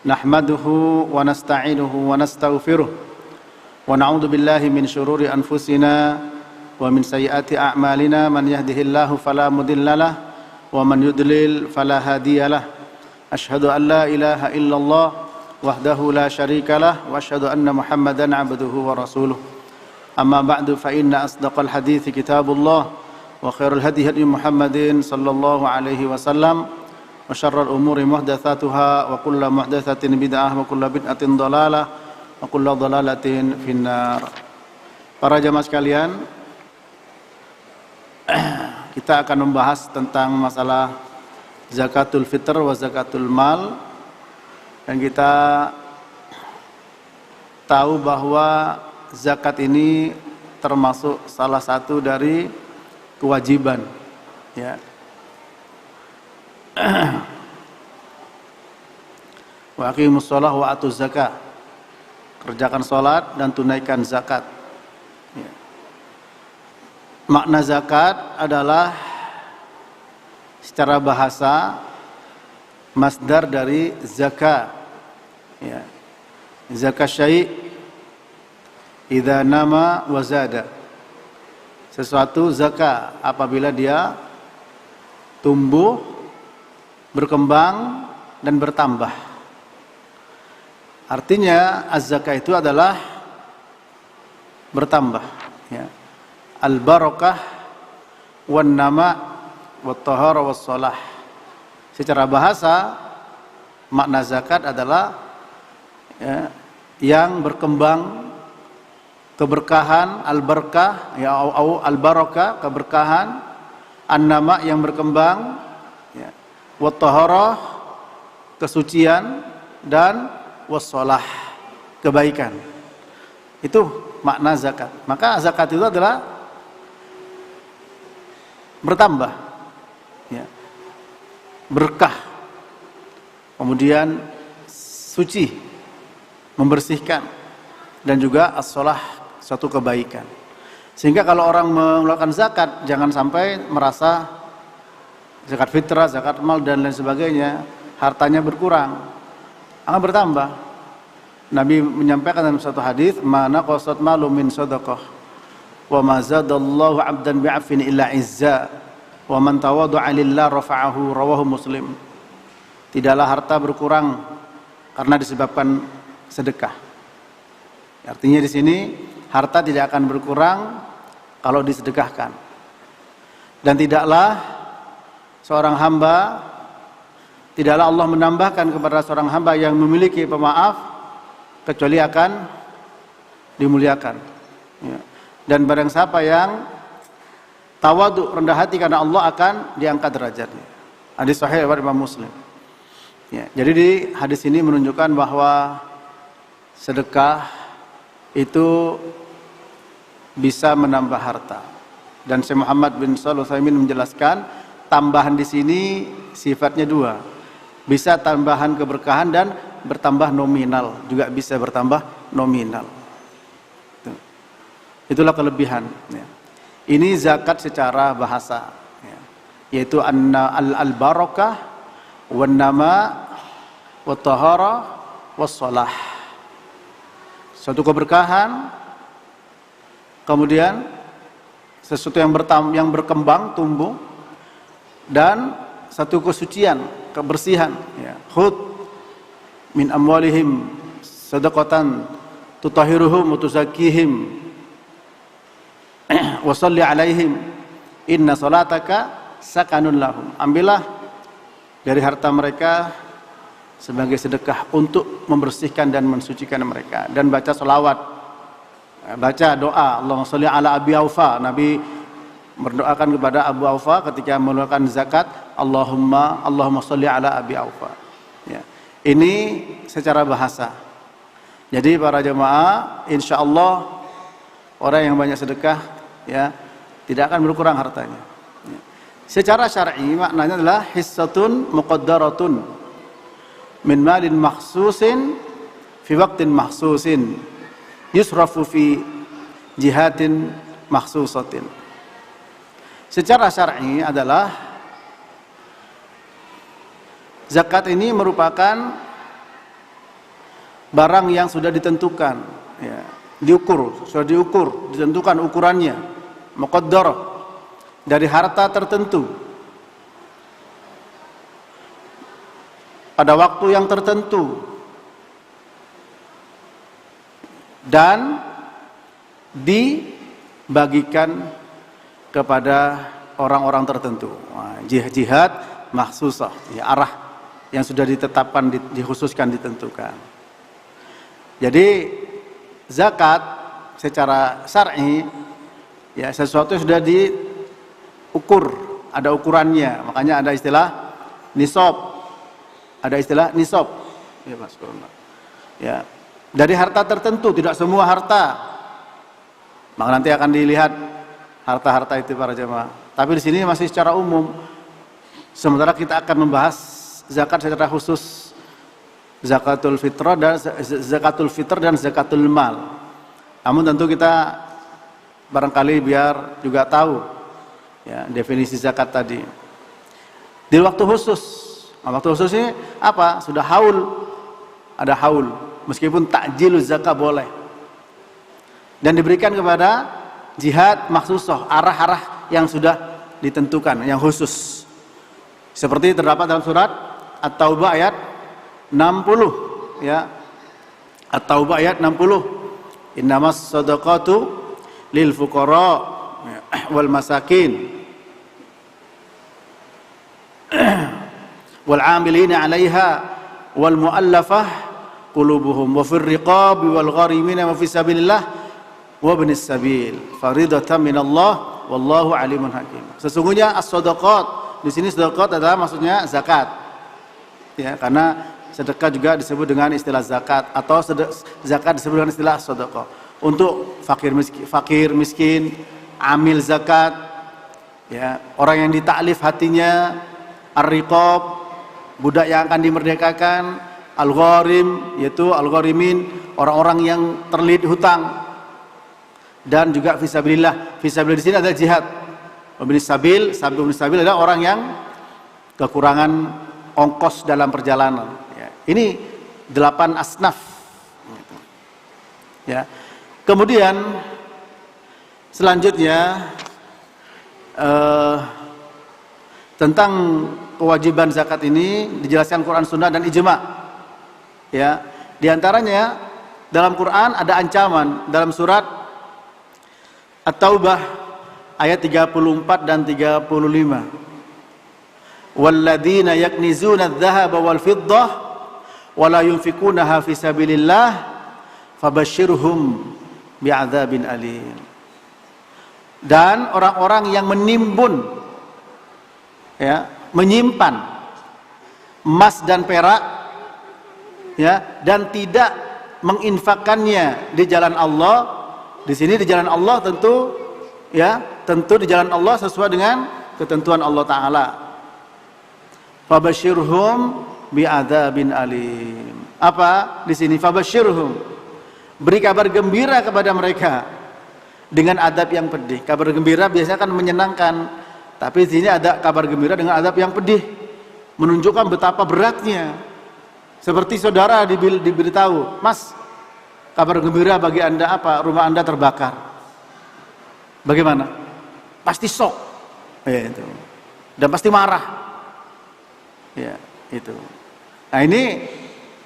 Nahmaduhu wa nasta'inuhu wa nastaghfiruh wa na'udzu billahi min syururi anfusina wa min sayyiati a'malina man yahdihillahu fala mudhillalah wa man yudlil fala hadiyalah. Asyhadu an la ilaha illallah wahdahu la syarikalah wa asyhadu anna Muhammadan 'abduhu wa rasuluh. Amma ba'du fa inna asdaqal hadithi kitabullah wa khairul hadi hadi Muhammadin sallallahu alaihi wasallam wa syarrul umuri muhdatsatuha wa kullu muhdatsatin bid'ah wa kullu bid'atin dhalalah wa kullu dhalalatin finnar. Para jamaah sekalian, kita akan membahas tentang masalah zakatul fitr wa zakatul mal, dan kita tahu bahwa zakat ini termasuk salah satu dari kewajiban, ya. Wa aqimus shalah wa atuz zakah, kerjakan salat dan tunaikan zakat, ya. Makna zakat adalah secara bahasa masdar dari zakat, ya. Zakat syai' idza nama wa zada, sesuatu zakat apabila dia tumbuh, berkembang dan bertambah. Artinya az-zakah itu adalah bertambah, ya. Al-barakah wan nama wat tahara was shalah. Secara bahasa makna zakat adalah, ya, yang berkembang, keberkahan, al-barakah, ya, al-barakah, keberkahan, an-nama yang berkembang, ya, wat taharah kesucian, dan was-shalah kebaikan. Itu makna zakat. Maka zakat itu adalah bertambah, ya, berkah, kemudian suci, membersihkan, dan juga as-shalah, suatu kebaikan. Sehingga kalau orang mengeluarkan zakat, jangan sampai merasa zakat fitrah, zakat mal dan lain sebagainya, hartanya berkurang, akan bertambah. Nabi menyampaikan dalam satu hadis, "Ma naqasat malu min shadaqah wa ma zadallahu 'abdan bi'afin illa 'izza wa man tawadda'a lillah rafa'ahu", rawahu Muslim. Tidaklah harta berkurang karena disebabkan sedekah. Artinya di sini harta tidak akan berkurang kalau disedekahkan. Dan tidaklah tidaklah Allah menambahkan kepada seorang hamba yang memiliki pemaaf kecuali akan dimuliakan, ya. Dan barang siapa yang tawadhu, rendah hati karena Allah, akan diangkat derajatnya. Hadis sahih riwayat Imam Muslim, ya. Jadi di hadis ini menunjukkan bahwa sedekah itu bisa menambah harta. Dan Syekh Muhammad bin Shalih Al-Utsaimin menjelaskan, tambahan di sini sifatnya dua. Bisa tambahan keberkahan dan bertambah nominal, juga bisa bertambah nominal. Itulah kelebihan, ya. Ini zakat secara bahasa, ya, yaitu al-barakah wan nama wat tahara was shalah. Suatu keberkahan, kemudian sesuatu yang berkembang, tumbuh, dan satu kesucian, kebersihan, ya. Khudh min amwalihim sadaqatan tutahhiruhum wa tuzakkihim wa shalli alaihim inna salataka sakanun lahum. Ambillah dari harta mereka sebagai sedekah untuk membersihkan dan mensucikan mereka, dan baca selawat, baca doa Allahumma shalli ala Abi Aufa. Nabi berdoakan kepada Abu Aufa ketika mengeluarkan zakat, Allahumma sholli ala Abi Aufa, ya. Ini secara bahasa. Jadi para jemaah, insyaallah orang yang banyak sedekah, ya, tidak akan berkurang hartanya, ya. Secara syar'i maknanya adalah hissatun muqaddaratun min malin makhsusin fi waqtin makhsusin yusrafu fi jihatin makhsusatin. Secara syar'i adalah zakat ini merupakan barang yang sudah ditentukan, ya, sudah diukur, ditentukan ukurannya, muqaddarah, dari harta tertentu, pada waktu yang tertentu, dan dibagikan kepada orang-orang tertentu. Jihad makhsusah, ya, arah yang sudah ditetapkan, dikhususkan, ditentukan. Jadi zakat secara syar'i, ya, sesuatu yang sudah diukur, ada ukurannya. Makanya ada istilah nisab. Ada istilah nisab. Ya, Mas. Ya. Dari harta tertentu, tidak semua harta. Maka nanti akan dilihat harta-harta itu para jemaah. Tapi di sini masih secara umum. Sementara kita akan membahas zakat secara khusus, zakatul fitr dan zakatul mal. Namun tentu kita barangkali biar juga tahu, ya, definisi zakat tadi. Di waktu khusus. Waktu khusus ini apa? Sudah haul. Ada haul. Meskipun takjiluz zakat boleh. Dan diberikan kepada jihad makhsusah, arah-arah yang sudah ditentukan, yang khusus. Seperti terdapat dalam surat At-Taubah ayat 60, ya. At-Taubah ayat 60. Innamas shadaqatu lil fuqara wal masakin wal 'amilina 'alaiha wal mu'allafah qulubuhum wa fir riqabi wal gharimina wa fi sabilillah wa ibnis sabil faridatan minallah wallahu alimun hakim. Sesungguhnya as-shadaqat, di sini sedekah adalah maksudnya zakat, ya, karena sedekah juga disebut dengan istilah zakat, atau zakat disebut dengan istilah sedekah. Untuk fakir miskin, amil zakat, ya, orang yang ditaklif hatinya, ar-riqab, budak yang akan dimerdekakan, al-gharim, yaitu al-gharimin, orang-orang yang terlilit hutang, dan juga fisabilillah. Fisabilillah di sini adalah jihad. Ibn Sabil adalah orang yang kekurangan ongkos dalam perjalanan. Ya. Ini 8 asnaf. Ya. Kemudian selanjutnya tentang kewajiban zakat ini dijelaskan Quran, Sunnah, dan ijma. Ya. Di antaranya dalam Quran ada ancaman dalam surat At-Taubah ayat 34 dan 35. Walladzina yaknizuna adh-dhahaba wal fiddah wa la yunfikunaha fi sabilillah fabashshirhum bi'adzabin alim. Dan orang-orang yang menimbun, ya, menyimpan emas dan perak, ya, dan tidak menginfakkannya di jalan Allah. Di sini di jalan Allah tentu, ya, tentu di jalan Allah sesuai dengan ketentuan Allah Ta'ala. Fabashirhum bi'adzabin alim. Apa di sini? Fabashirhum, beri kabar gembira kepada mereka dengan adab yang pedih. Kabar gembira biasanya kan menyenangkan, tapi di sini ada kabar gembira dengan adab yang pedih, menunjukkan betapa beratnya. Seperti saudara diberitahu, Mas, kabar gembira bagi Anda apa? Rumah Anda terbakar. Bagaimana? Pasti shock, ya, itu. Dan pasti marah, ya, itu. Nah, ini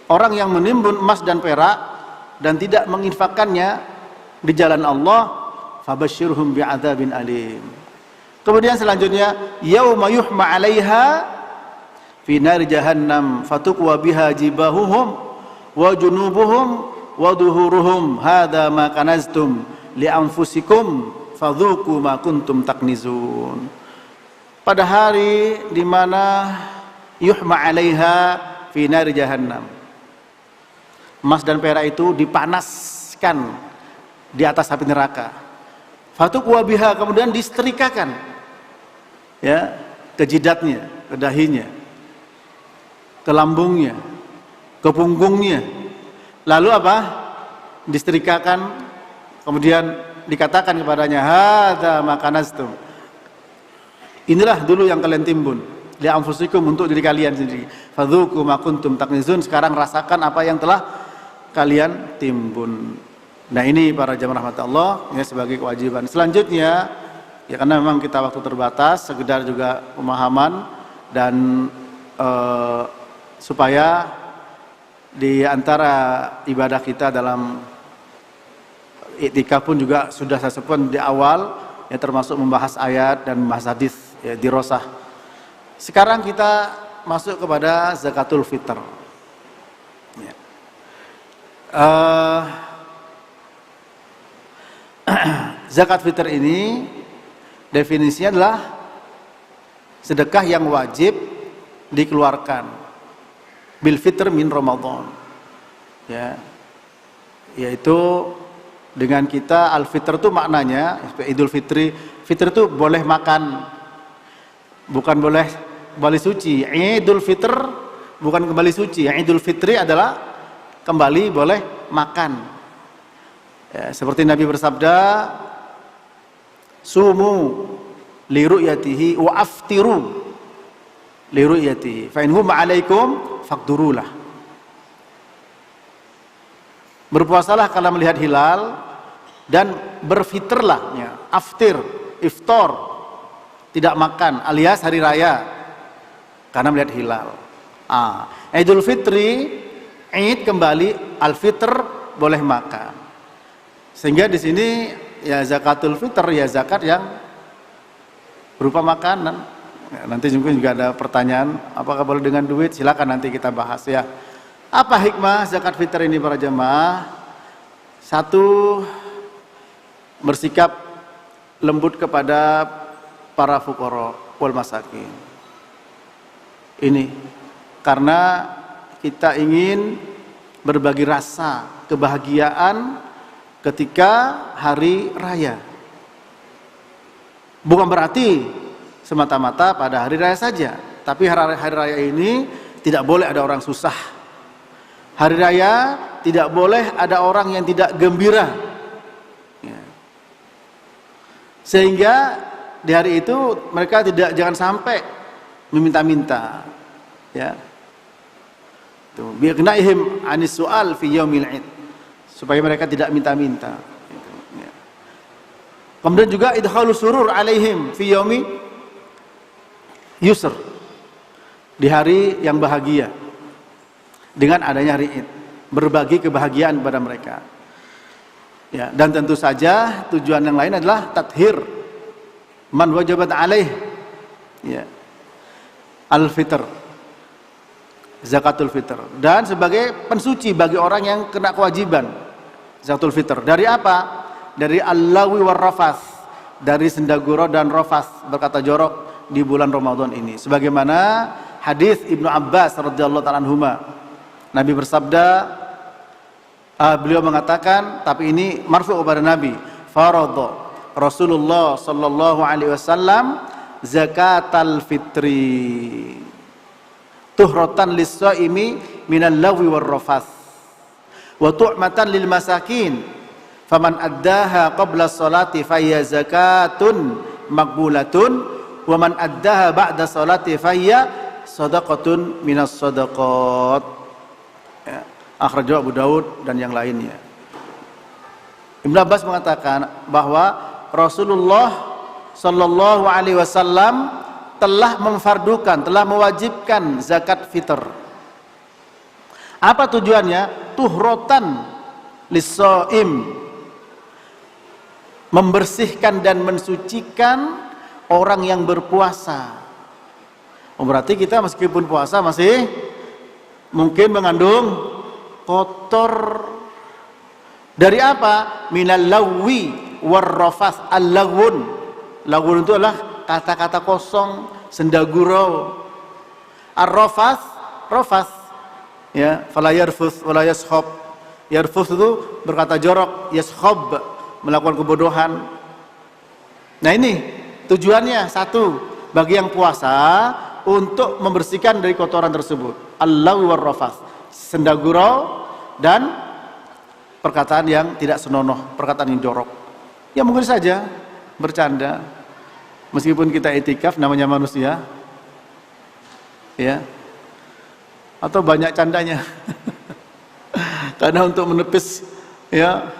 orang yang menimbun emas dan perak dan tidak menginfakkannya di jalan Allah, fabashshirhum bi'adzabin alim. Kemudian selanjutnya, yauma yuhma 'alaiha fi nar jahannam fatukwa biha jibahuhum wa junubuhum wa duhuruhum hadza ma kanaztum li anfusikum fadzuku ma kuntum taknizun. Pada hari di mana yuhma 'alaiha fi nar jahannam, emas dan perak itu dipanaskan di atas api neraka. Fatukwa biha, kemudian disetrikakan, ya, ke jidatnya, ke dahinya, ke lambungnya, ke punggungnya. Lalu apa? Disetrikakan, kemudian dikatakan kepadanya, hadza ma kanaztum. Inilah dulu yang kalian timbun, li anfusikum, untuk diri kalian sendiri. Fadzuku ma kuntum taknizun, sekarang rasakan apa yang telah kalian timbun. Nah ini para jamaah rahmat Allah, ini sebagai kewajiban. Selanjutnya, ya karena memang kita waktu terbatas, sekedar juga pemahaman dan supaya di antara ibadah kita dalam iktikaf pun juga sudah saya sebutkan di awal, ya termasuk membahas ayat dan membahas hadis, ya dirosah. Sekarang kita masuk kepada zakatul fitr. Ya. Zakat fitr ini definisinya adalah sedekah yang wajib dikeluarkan bil fitr min Ramadan, ya, yaitu dengan kita al fitr itu maknanya Idul Fitri. Fitr itu boleh makan, bukan boleh kembali suci. Idul Fitr bukan kembali suci. Idul Fitri adalah kembali boleh makan, ya, seperti Nabi bersabda, sumu li ru'yatihi wa aftiru li ru'yatihi fa in hum 'alaikum faqdurulah. Berpuasalah kalau melihat hilal dan berfitrlah, ya, aftir, iftar, tidak makan alias hari raya karena melihat hilal. Idul Fitri, Id kembali, al-fitr boleh makan. Sehingga di sini ya zakatul fitr ya zakat yang berupa makanan. Ya, nanti juga ada pertanyaan, apakah boleh dengan duit? Silakan nanti kita bahas ya. Apa hikmah zakat fitr ini para jemaah? Satu, bersikap lembut kepada para fuqara wal masakin. Ini karena kita ingin berbagi rasa kebahagiaan ketika hari raya. Bukan berarti semata-mata pada hari raya saja, tapi hari raya ini tidak boleh ada orang susah. Hari raya tidak boleh ada orang yang tidak gembira, ya. Sehingga di hari itu mereka jangan sampai meminta-minta, ya. Biqnaihim anis su'al fi yaumil id, supaya mereka tidak minta-minta. Ya. Kemudian juga idkhalus surur alaihim fi yaumi yusr, di hari yang bahagia. Dengan adanya hari Id, berbagi kebahagiaan kepada mereka. Ya, dan tentu saja tujuan yang lain adalah tathir man wajabat alaih, ya, al-fitr, zakatul fitr, dan sebagai pensuci bagi orang yang kena kewajiban zakatul fitr. Dari apa? Dari al-lawi war rafas, dari sendaguro dan rafas, berkata jorok di bulan Ramadan ini. Sebagaimana hadis Ibnu Abbas radhiyallahu ta'ala anhuma, Nabi bersabda, beliau mengatakan, tapi ini marfu kepada Nabi, faradha Rasulullah sallallahu alaihi wasallam zakatal fitri tuhratan lis-shaimi minal lagwi war rafath wa tu'matan lil masakin faman addaha qabla sholati fayya zakatun maqbulatun wa man addaha ba'da sholati fayya shadaqatun minas shadaqat. Ya, akhrajahu Abu Daud dan yang lainnya. Ibnu Abbas mengatakan bahwa Rasulullah sallallahu alaihi wasallam telah memfardukan, telah mewajibkan zakat fitr. Apa tujuannya? Tuhratan lis-shaim, membersihkan dan mensucikan orang yang berpuasa. Berarti kita meskipun puasa masih mungkin mengandung kotor. Dari apa? Minal lawi war rafath. Al-lagwun, lagwun itu adalah kata-kata kosong, sendagurau. Ar-rafath, rafath, ya, fala yarfuth wala yashab. Yarfuth itu berkata jorok, yashab melakukan kebodohan. Nah ini tujuannya satu, bagi yang puasa untuk membersihkan dari kotoran tersebut. Al-lawi war rafath, sendagurau dan perkataan yang tidak senonoh, perkataan yang jorok. Ya mungkin saja bercanda, meskipun kita itikaf, namanya manusia, ya, atau banyak candanya. karena untuk menepis ya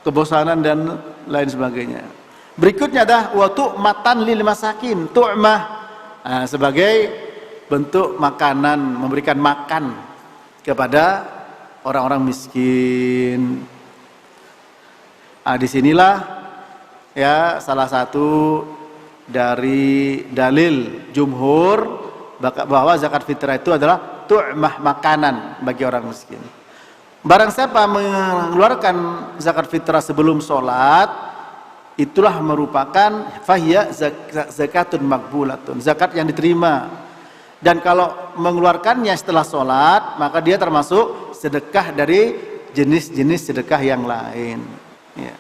kebosanan dan lain sebagainya. Berikutnya adalah wa tu'matan lil masakin, tu'mah sebagai bentuk makanan, memberikan makan kepada orang-orang miskin. Disinilah ya salah satu dari dalil jumhur bahwa zakat fitrah itu adalah tu'mah, makanan bagi orang miskin. Barang siapa mengeluarkan zakat fitrah sebelum sholat, itulah merupakan fahiya zakatun makbulatun, zakat yang diterima. Dan kalau mengeluarkannya setelah sholat, maka dia termasuk sedekah dari jenis-jenis sedekah yang lain. Ya.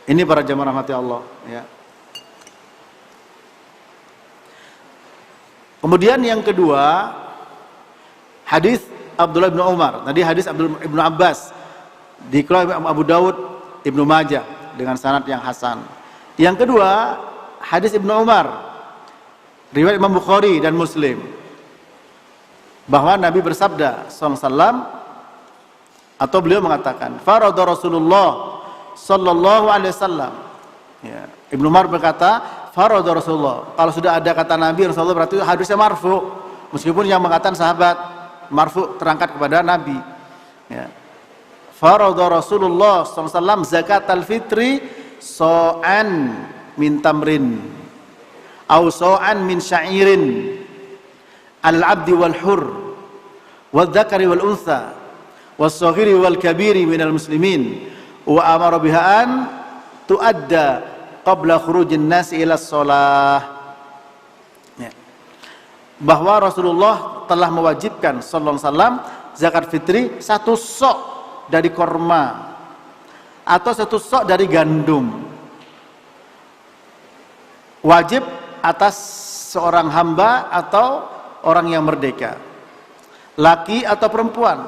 Ini para jamaah rahmati Allah. Ya. Kemudian yang kedua, hadis Abdullah bin Umar. Tadi hadis Abdullah bin Abbas dikeluarkan Abu Dawud, Ibnu Majah dengan sanad yang hasan. Yang kedua, hadis Ibnu Umar, riwayat Imam Bukhari dan Muslim, bahwa Nabi bersabda SAW, atau beliau mengatakan, farada Rasulullah sallallahu alaihi wasallam. Ya, Ibnu Umar berkata, farada Rasulullah. Kalau sudah ada kata Nabi Rasulullah berarti hadisnya marfu, meskipun yang mengatakan sahabat, marfu terangkat kepada Nabi. Ya. Farada Rasulullah sallallahu alaihi wasallam zakatal fitri so'an min tamrin au so'an min sya'irin al-abdi wal hur wal dzakari wal untha was saghiri wal kabiri minal muslimin wa amara biha an tuadda qabla khurujin nasi ila shalah. Ya. Bahwa Rasulullah telah mewajibkan sallallahu alaihi wasallam zakat fitri satu sok dari korma atau satu sok dari gandum, wajib atas seorang hamba atau orang yang merdeka, laki atau perempuan,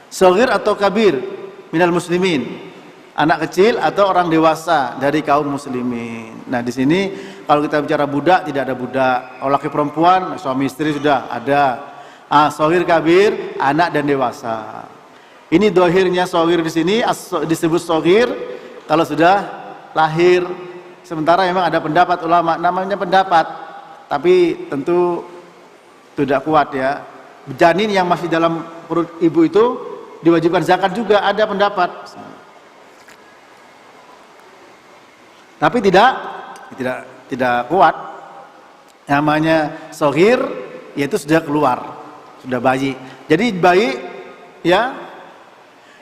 shaghir atau kabir minal muslimin, anak kecil atau orang dewasa dari kaum muslimin. Nah, di sini kalau kita bicara budak, tidak ada budak. Kalau laki perempuan, suami istri sudah ada. Shaghir kabir, anak dan dewasa. Ini dohirnya shaghir di sini disebut shaghir kalau sudah lahir. Sementara memang ada pendapat ulama, namanya pendapat, tapi tentu tidak kuat ya. Janin yang masih dalam perut ibu itu diwajibkan zakat juga, ada pendapat. Tapi tidak kuat. Namanya shaghir yaitu sudah keluar, sudah bayi. Jadi bayi ya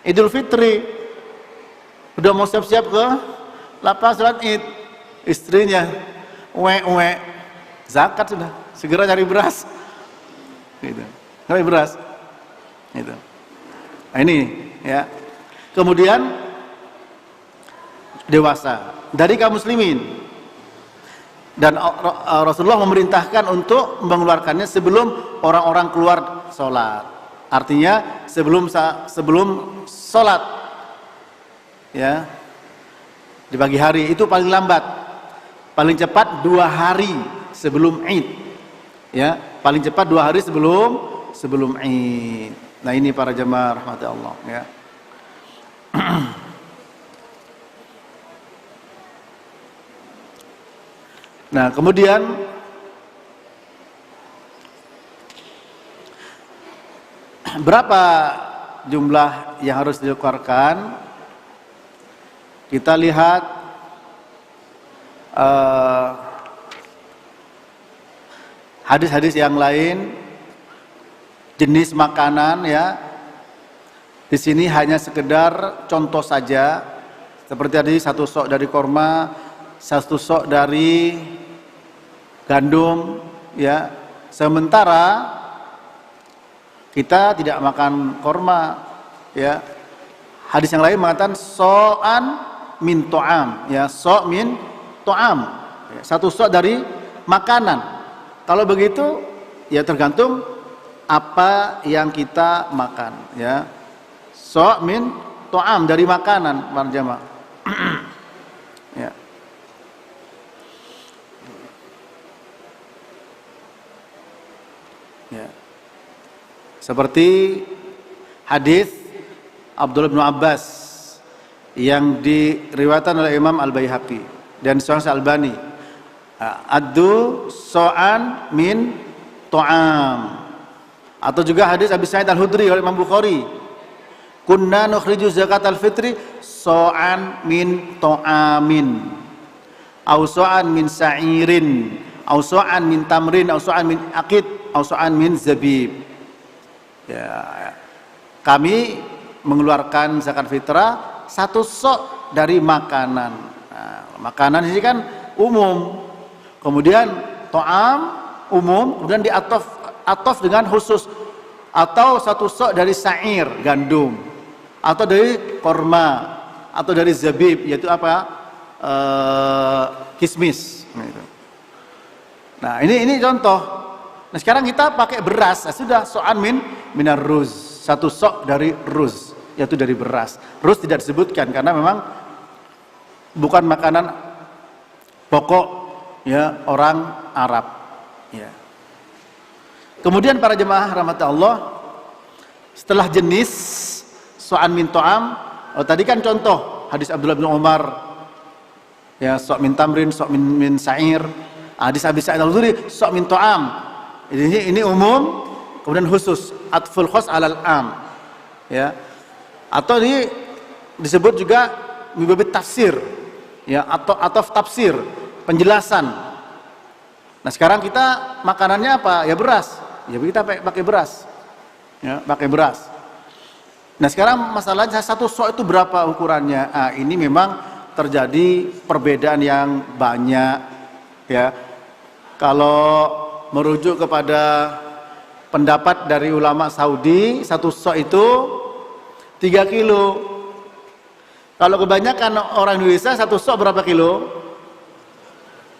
Idul Fitri udah mau siap-siap ke lapangan salat Id, istrinya zakat sudah, segera cari beras gitu. Cari beras gitu. Nah, ini ya. Kemudian dewasa dari kaum muslimin, dan Rasulullah memerintahkan untuk mengeluarkannya sebelum orang-orang keluar sholat. Artinya sebelum sholat ya, di pagi hari itu paling lambat, paling cepat 2 hari sebelum Id ya, paling cepat 2 hari sebelum Id. Nah, ini para jemaah rahmati Allah ya. Nah, kemudian berapa jumlah yang harus dikeluarkan? Kita lihat hadis-hadis yang lain, jenis makanan ya. Di sini hanya sekedar contoh saja, seperti tadi satu sok dari korma, satu sok dari gandum ya. Sementara kita tidak makan korma ya. Hadis yang lain mengatakan so'an min to'am ya, so' min to'am ya, satu sok dari makanan. Kalau begitu ya tergantung apa yang kita makan ya. So' min to'am dari makanan para jamaah. Ya. Ya. Seperti hadis Abdullah bin Abbas yang diriwayatkan oleh Imam Al-Baihaqi dan Sahih Al-Albani. Addu so'an min to'am. Atau juga hadis Abi Sa'id Al-Hudri oleh Imam Bukhari. Kunna nukhriju zakat al-fitri so'an min to'amin. Au so'an min sa'irin. Au so'an min tamrin. Au so'an min akid. Au so'an min zabib. Ya, kami mengeluarkan zakat fitrah satu sok dari makanan. Nah, makanan ini kan umum. Kemudian to'am umum, kemudian atof dengan khusus. Atau satu sok dari sa'ir, gandum. Atau dari korma. Atau dari zabib, yaitu apa? Kismis. Nah, ini contoh. Nah, sekarang kita pakai beras. Nah, sudah so'an minar ruz. Satu sok dari ruz, yaitu dari beras. Ruz tidak disebutkan karena memang bukan makanan pokok ya orang Arab. Ya. Kemudian para jemaah rahmat Allah, setelah jenis so'an min to'am, tadi kan contoh hadis Abdullah bin Umar, ya sok min tamrin, sok min sa'ir. Hadis Abi Sa'id Al-Hudri, sok min to'am. Ini umum, kemudian khusus, atful khos alal am, ya. Atau ini disebut juga mibabit tafsir, ya, atau tafsir, penjelasan. Nah, sekarang kita makanannya apa? Ya beras. Ya kita pakai beras. Ya, pakai beras. Nah, sekarang masalahnya satu sok itu berapa ukurannya? Nah, ini memang terjadi perbedaan yang banyak, ya. Kalau merujuk kepada pendapat dari ulama Saudi, satu sok itu 3 kilo. Kalau kebanyakan orang Indonesia, satu sok berapa kilo?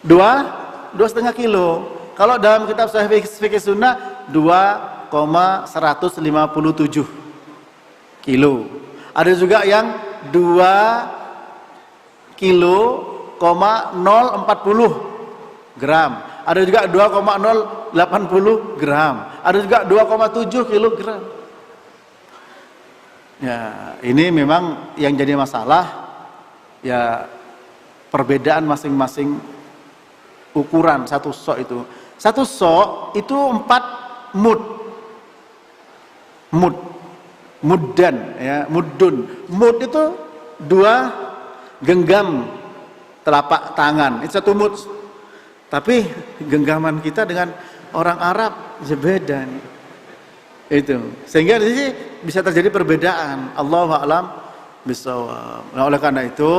2,5 kilo. Kalau dalam kitab Sahih Fikih Sunnah 2,157 kilo. Ada juga yang 2 kilo, 040 gram. Ada juga 2,080 gram. Ada juga 2,7 kilogram. Ya, ini memang yang jadi masalah, ya perbedaan masing-masing ukuran satu sok itu. Satu sok itu 4 mud. Muddan, ya, muddun. Mud itu 2 genggam telapak tangan. Itu 1 mud. Tapi genggaman kita dengan orang Arab beda nih. Itu. Sehingga di sini bisa terjadi perbedaan. Allahu a'lam bishawab. Nah, oleh karena itu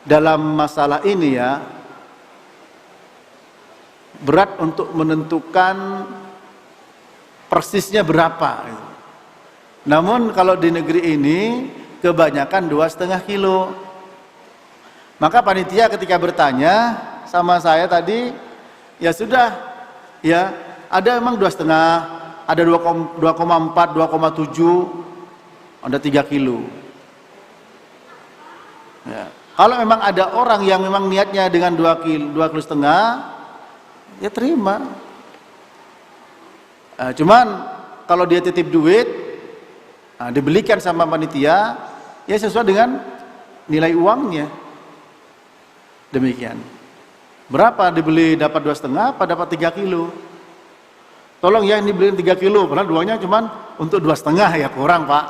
dalam masalah ini ya berat untuk menentukan persisnya berapa. Namun kalau di negeri ini kebanyakan 2,5 kilo. Maka panitia ketika bertanya sama saya tadi, ya sudah, ya ada memang 2,5, ada 2,4, 2,7, ada 3 kilo. Ya. Kalau memang ada orang yang memang niatnya dengan 2,5 kilo, ya terima. Cuman kalau dia titip duit, dibelikan sama panitia, ya sesuai dengan nilai uangnya. Demikian. Berapa dibeli, dapat 2,5 apa dapat 3 kilo? Tolong ya, ini beliin 3 kilo, padahal duanya cuman untuk 2,5, ya kurang Pak,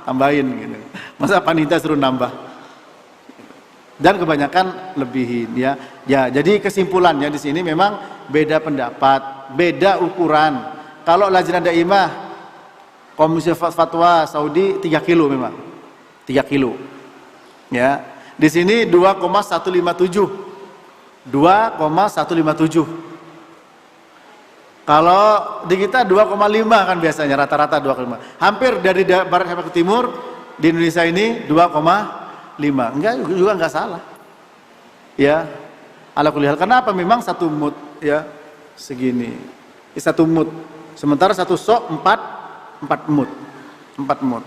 tambahin gitu. Masa panitia suruh nambah? Dan kebanyakan lebihin ya. Ya, jadi kesimpulannya di sini memang beda pendapat, beda ukuran. Kalau Lajnah Daimah Komisi Fatwa Saudi 3 kilo memang. 3 kilo. Ya. Di sini 2,157. 2,157. Kalau di kita 2,5 kan biasanya, rata-rata 2,5. Hampir dari barat sampai ke timur di Indonesia ini 2,5. Juga enggak salah. Ya. Ala kulli hal. Kenapa? Memang 1 mud ya segini. 1 mud. Sementara 1 sok 4 mud. 4 mud.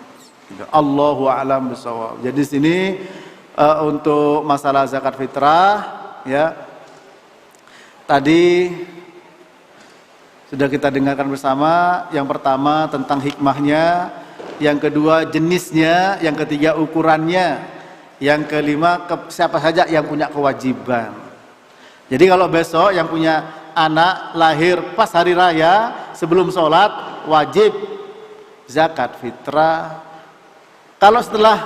Allahu a'lam bishawab. Jadi di sini untuk masalah zakat fitrah ya. Tadi sudah kita dengarkan bersama. Yang pertama tentang hikmahnya, yang kedua jenisnya, yang ketiga ukurannya, yang kelima siapa saja yang punya kewajiban. Jadi kalau besok yang punya anak lahir pas hari raya sebelum sholat wajib zakat fitrah. Kalau setelah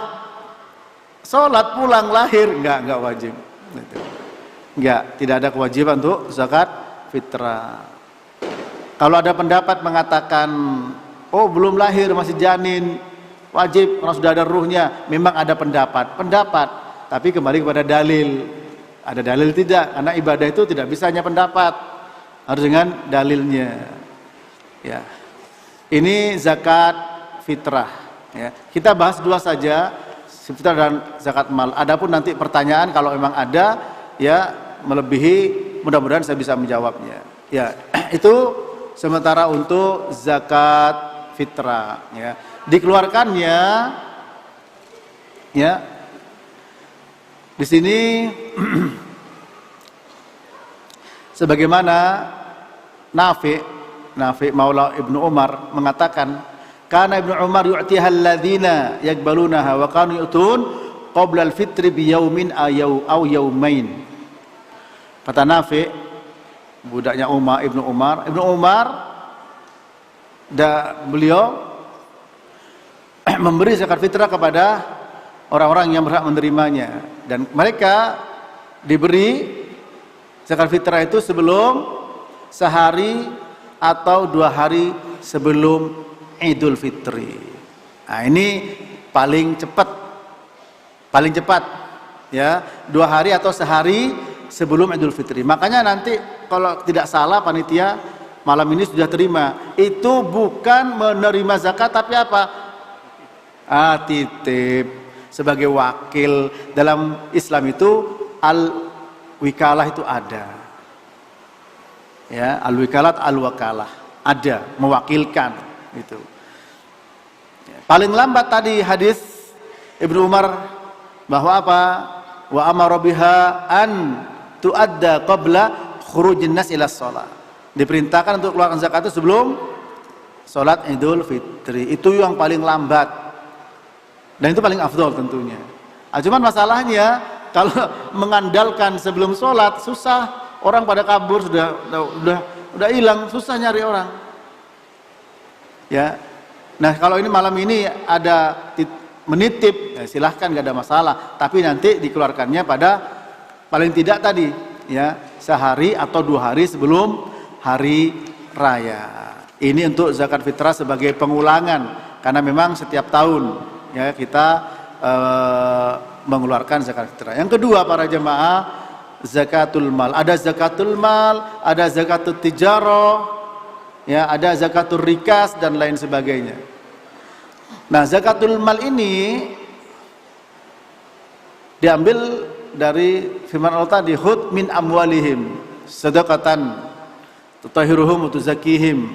sholat pulang lahir enggak wajib. Enggak, tidak ada kewajiban untuk zakat fitrah. Kalau ada pendapat mengatakan, oh belum lahir masih janin, wajib karena sudah ada ruhnya, memang ada pendapat, tapi kembali kepada dalil. Ada dalil tidak? Karena ibadah itu tidak bisa hanya pendapat, harus dengan dalilnya. Ya, ini zakat fitrah. Ya, kita bahas dua saja, fitrah dan zakat mal. Adapun nanti pertanyaan kalau memang ada, ya melebihi, mudah-mudahan saya bisa menjawabnya. Ya, itu sementara untuk zakat fitrah, ya. Dikeluarkannya, ya. Di sini sebagaimana Nafi Maula Ibnu Umar mengatakan, kana Ibnu Umar yu'tiha alladzina yaqbalunaha wa kanu yu'tun qabla al-fitri bi yaumin aw yaumain. Kata Nafi, budaknya Ibnu Umar beliau memberi zakat fitrah kepada orang-orang yang berhak menerimanya, dan mereka diberi zakat fitrah itu sebelum sehari atau 2 hari sebelum Idul Fitri. Nah, ini paling cepat ya, 2 hari atau sehari sebelum Idul Fitri. Makanya nanti kalau tidak salah panitia malam ini sudah terima, itu bukan menerima zakat tapi apa? Titip sebagai wakil. Dalam Islam itu al-wikalah itu ada. Ya, al-wikalat al-wakalah ada, mewakilkan itu. Paling lambat tadi hadis Ibnu Umar bahwa apa? Wa amara biha an tuadda qabla khurujin nas ila shalah. Diperintahkan untuk keluarkan zakat itu sebelum salat Idul Fitri. Itu yang paling lambat. Dan itu paling afdol tentunya. Cuman masalahnya kalau mengandalkan sebelum salat susah, orang pada kabur sudah hilang, susah nyari orang. Ya. Nah, kalau ini malam ini ada menitip, ya silahkan, gak ada masalah. Tapi nanti dikeluarkannya pada paling tidak tadi, ya, sehari atau 2 hari sebelum hari raya. Ini untuk zakat fitrah sebagai pengulangan, karena memang setiap tahun, ya, kita mengeluarkan zakat fitrah. Yang kedua para jemaah, zakatul mal. Ada zakatul mal, ada zakatul tijarah, ya, ada zakatul rikas dan lain sebagainya. Nah, zakatul mal ini diambil dari firman Allah tadi, khudh min amwalihim sadaqatan tutahhiruhum wa tuzakkihim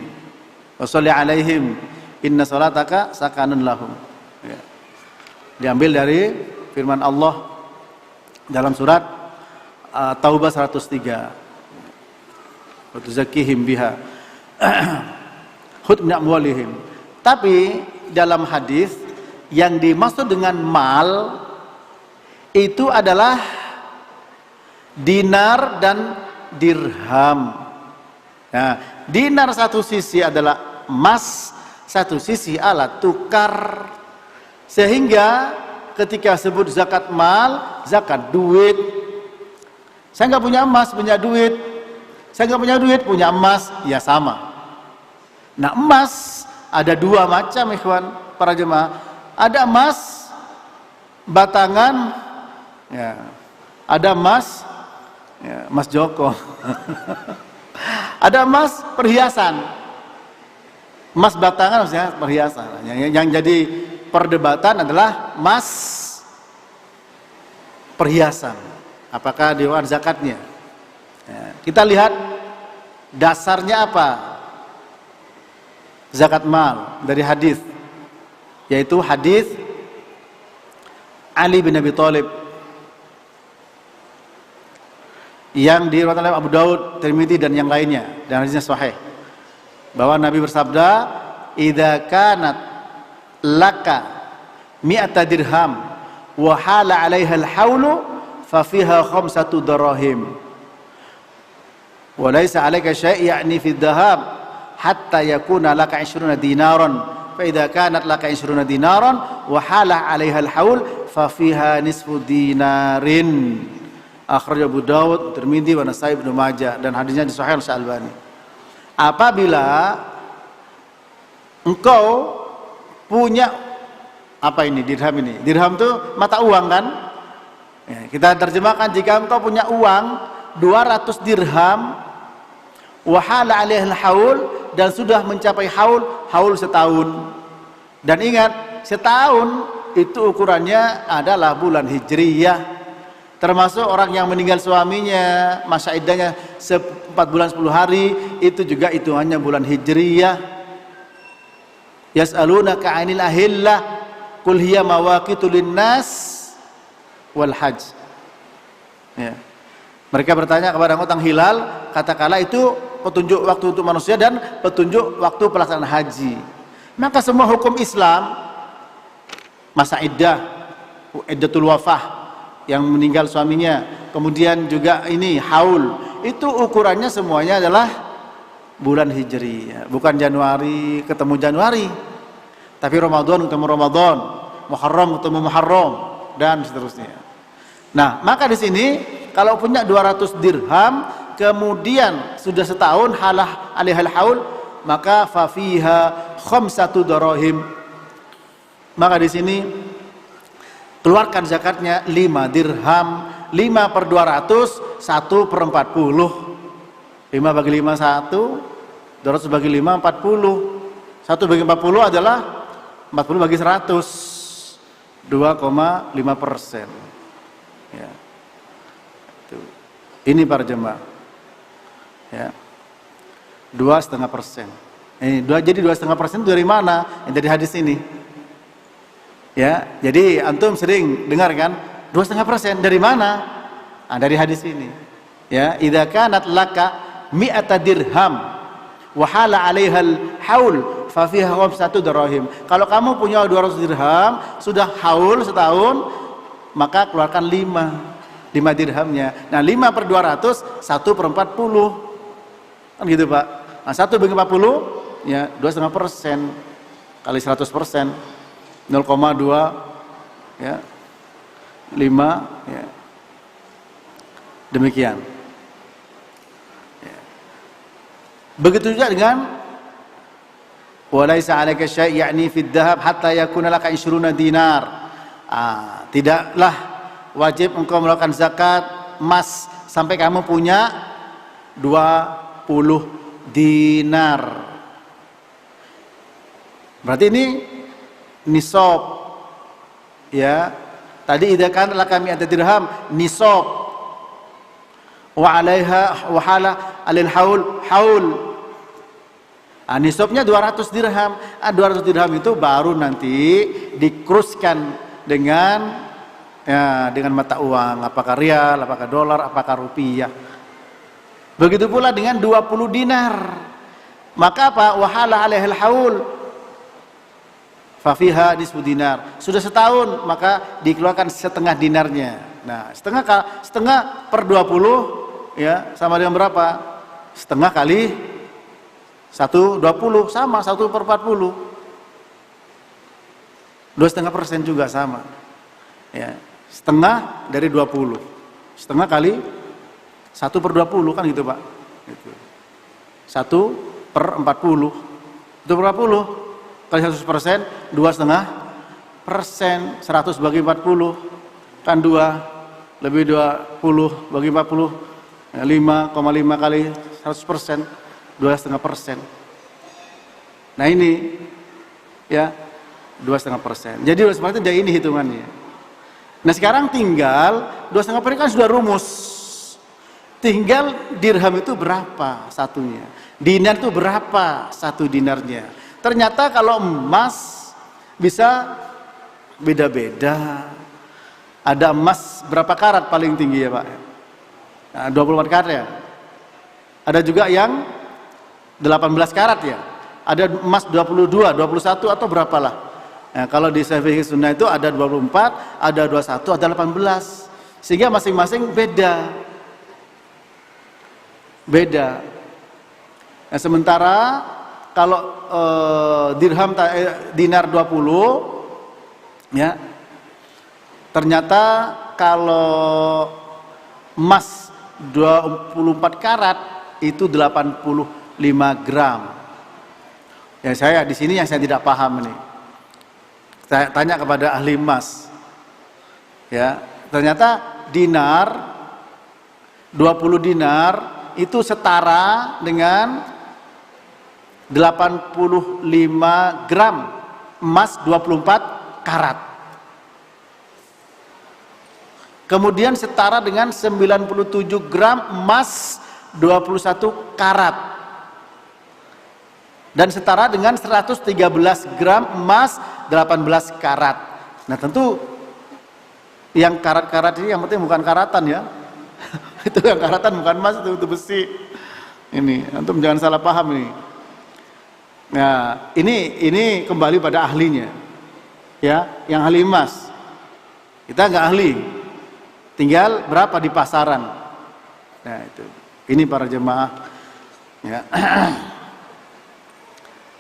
wa sholli alaihim inna salataka sakanun lahum. Ya. Diambil dari firman Allah dalam surat Taubah 103. Wa tuzakkihim biha. Khudh min amwalihim. Tapi dalam hadis yang dimaksud dengan mal itu adalah dinar dan dirham. Nah, dinar satu sisi adalah emas, satu sisi alat tukar. Sehingga ketika sebut zakat mal, zakat duit. Saya nggak punya emas, punya duit. Saya nggak punya duit, punya emas, ya sama. Nah, emas ada 2 macam, ikhwan, para jemaah. Ada emas batangan, ya. Ada emas, ya, emas Joko. Ada emas perhiasan. Emas batangan maksudnya perhiasan. Yang jadi perdebatan adalah emas perhiasan. Apakah dikeluarkan zakatnya? Ya. Kita lihat dasarnya apa? Zakat mal dari hadis, yaitu hadis Ali bin Abi Thalib yang diriwayatkan oleh Abu Daud, Tirmidzi dan yang lainnya, dan hadisnya sahih, bahwa Nabi bersabda, "Idza kanat laka mi'ata dirham wa hala 'alaiha al-haulu fa fiha khamsatu darahim wa laysa 'alaika syai' ya'ni fi dhahab hatta yakuna laka 20 dinaran fa idza kanat laka 20 dinaran wa hala 'alaiha al-haul fa fiha nisfu dinarin." Akhraj Abu Daud, Tirmidzi wa Nasa'i Ibnu Majah, dan hadisnya disahihkan oleh Al-Albani. Apabila engkau punya apa ini dirham ini? Dirham itu mata uang kan? Ya, kita terjemahkan, jika engkau punya uang 200 dirham wahala 'alaihal haul, dan sudah mencapai haul setahun. Dan ingat, setahun itu ukurannya adalah bulan Hijriyah. Termasuk orang yang meninggal suaminya, masa iddahnya 4 bulan 10 hari, itu juga hitungannya bulan Hijriyah. Yas'alunaka 'anil ahillah qul hiya mawaqitu linnas wal hajj. Ya. Mereka bertanya kepada engkau tentang hilal, katakanlah itu petunjuk waktu untuk manusia dan petunjuk waktu pelaksanaan haji. Maka semua hukum Islam, masa iddah, iddatul wafah, yang meninggal suaminya, kemudian juga ini haul, itu ukurannya semuanya adalah bulan Hijriyah, bukan Januari ketemu Januari, tapi Ramadan ketemu Ramadan, Muharram ketemu Muharram, dan seterusnya. Nah, maka di sini kalau punya 200 dirham kemudian sudah setahun halah 'alaihal haul, maka fafiha khamsatu darahim. Maka di sini keluarkan zakatnya 5 dirham, 5 per 200, 1 per 40. 5 bagi 5 1, 200 bagi 5 40. 1 bagi 40 adalah 40 bagi 100, 2,5%. Ya. Ini para jemaah. Ya. 2,5%. Jadi 2,5% dari mana? Yang dari hadis ini. Ya, jadi antum sering dengar kan 2,5% dari mana? Nah, dari hadis ini. Ya, idza kanat laka mi'ata dirham wa hala 'alaihal haul fa fiha khamsatu darahim. Kalau kamu punya 200 dirham, sudah haul setahun, maka keluarkan 5 dirhamnya. Nah, 5 per 200, 1 per 40. Kan gitu, Pak. Nah, 1 bagi 40 ya 2,5% kali 100%. 0,2 ya 5 ya. Demikian ya. Begitu juga dengan walaisa 'alaika syai' ya'ni fid dhahab hatta yakuna laka 20 dinar. Tidaklah wajib engkau melakukan zakat emas sampai kamu punya 20 dinar. Berarti ini nisab. Ya. Tadi idza kana laka mi'ata dirham nisab. Wa 'alaiha wa hala 'alal haul. Nisabnya 200 dirham. 200 dirham itu baru nanti dikruskan dengan mata uang, apakah rial, apakah dolar, apakah rupiah. Begitu pula dengan 20 dinar. Maka apa? Wa hala 'alaihal haul fafiha nisfu dinar. Sudah setahun, maka dikeluarkan setengah dinarnya. Nah, setengah per 20 ya sama dengan berapa? Setengah kali 1 20 sama 1 per 40. 2,5% juga sama. Ya, setengah dari 20. Setengah kali 1 per 20 kan gitu, Pak. Gitu. 1 per 40. 1 per 40 kali 100%, 2,5%. 100 bagi 40 kan 2, lebih 20 bagi 40 ya 5,5 kali 100%, 2,5%. Nah ini ya 2,5%. Jadi 2,5% dari ini hitungannya. Nah sekarang tinggal 2,5% kan sudah rumus. Tinggal dirham itu berapa satunya, dinar itu berapa satu dinarnya. Ternyata kalau emas bisa beda-beda. Ada emas berapa karat paling tinggi ya Pak? Nah, 24 karat ya. Ada juga yang 18 karat ya. Ada emas 22, 21 atau berapalah. Nah, kalau di Sahih Sunnah itu ada 24, ada 21, ada 18. Sehingga masing-masing beda. Beda. Nah, sementara kalau dinar 20 ya. Ternyata kalau emas 24 karat itu 85 gram. Ya, saya di sini yang saya tidak paham nih. Saya tanya kepada ahli emas. Ya, ternyata dinar 20 dinar itu setara dengan 85 gram emas 24 karat. Kemudian setara dengan 97 gram emas 21 karat. Dan setara dengan 113 gram emas 18 karat. Nah, tentu yang karat-karat ini yang penting bukan karatan ya. Itu yang karatan bukan emas, itu besi. Ini, antum jangan salah paham ini. Nah, ini kembali pada ahlinya. Ya, yang ahli emas. Kita nggak ahli. Tinggal berapa di pasaran. Nah, itu. Ini para jemaah. Ya.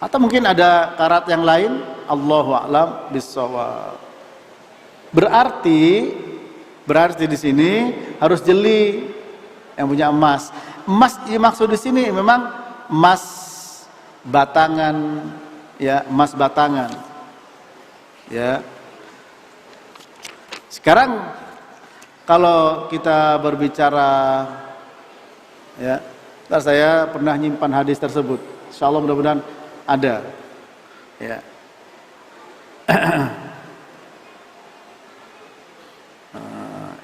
Atau mungkin ada karat yang lain, Allahu a'lam bissawab. Berarti di sini harus jeli yang punya emas. Emas dimaksud di sini memang emas batangan, ya, emas batangan. Ya. Sekarang kalau kita berbicara, ya, saya pernah nyimpan hadis tersebut. Insyaallah mudah-mudahan ada, ya.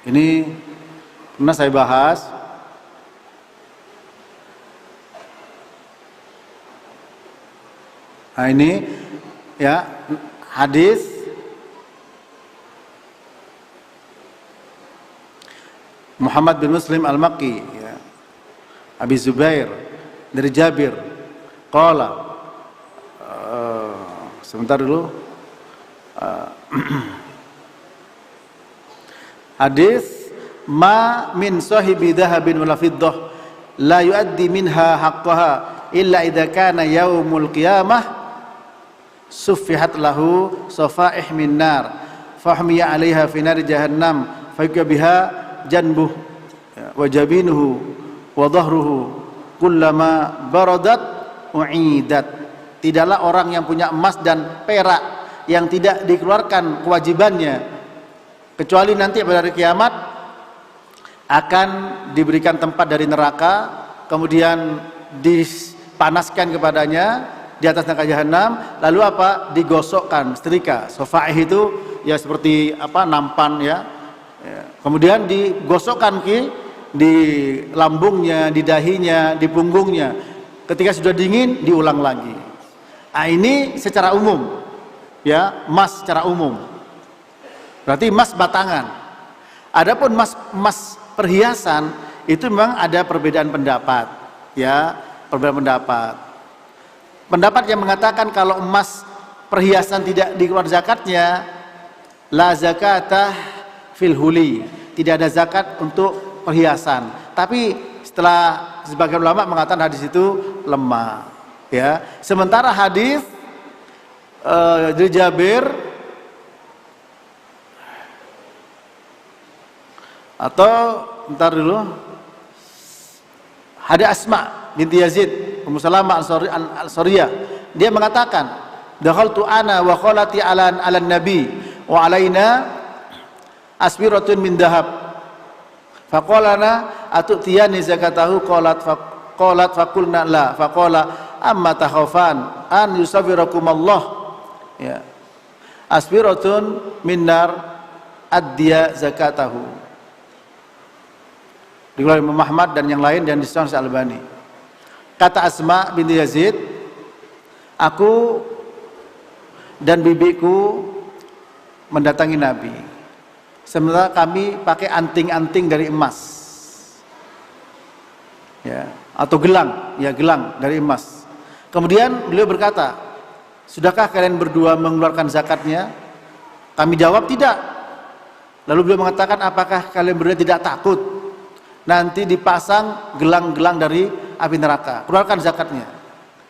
Ini pernah saya bahas. Nah, ini ya hadis Muhammad bin Muslim Al-Makki, ya, Abi Zubair dari Jabir, qala, sebentar dulu, hadis ma min sahibi dhahabin wala fiddah la yuaddi minha haqqaha illa idza kana yaumul qiyamah suffihat lahu safaih min nar fahmiya 'alaiha fi nar jahannam fayuka biha janbuh wa jabinuhu wa dhahruhu kullama baradat u'idat. Tidaklah orang yang punya emas dan perak yang tidak dikeluarkan kewajibannya kecuali nanti pada hari kiamat akan diberikan tempat dari neraka, kemudian dipanaskan kepadanya di atas neraka jahanam, lalu apa? Digosokkan setrika. Sofaih itu ya seperti apa, nampan ya. Kemudian digosokkan di lambungnya, di dahinya, di punggungnya. Ketika sudah dingin diulang lagi. Nah, ini secara umum, ya, emas secara umum. Berarti emas batangan. Adapun emas perhiasan itu memang ada perbedaan pendapat, ya, perbedaan pendapat. Pendapat yang mengatakan kalau emas perhiasan tidak dikeluarkan zakatnya, la zakatah fil huli, tidak ada zakat untuk perhiasan. Tapi setelah sebagian ulama mengatakan hadis itu lemah, ya. Sementara hadis dari Jabir atau bentar dulu, hadis Asma binti Yazid Ummu Salamah Al-Ansariyah, dia mengatakan dakhaltu ana wa khalati ala nabi wa alaina asbiratun min dahab faqalana atutiyani zakatahu qalat faqulna la faqala amma takhafan an yusawwirakum Allah, ya, asbiratun min nar addiya zakatahu. Dikeluarkan Imam Ahmad dan yang lain dan disahihkan Al-Albani. Kata Asma binti Yazid, aku dan bibiku mendatangi Nabi. Sementara kami pakai anting-anting dari emas. ya, atau gelang, ya gelang dari emas. Kemudian beliau berkata, sudahkah kalian berdua mengeluarkan zakatnya? Kami jawab tidak. Lalu beliau mengatakan, apakah kalian berdua tidak takut nanti dipasang gelang-gelang dari api neraka? Keluarkan zakatnya.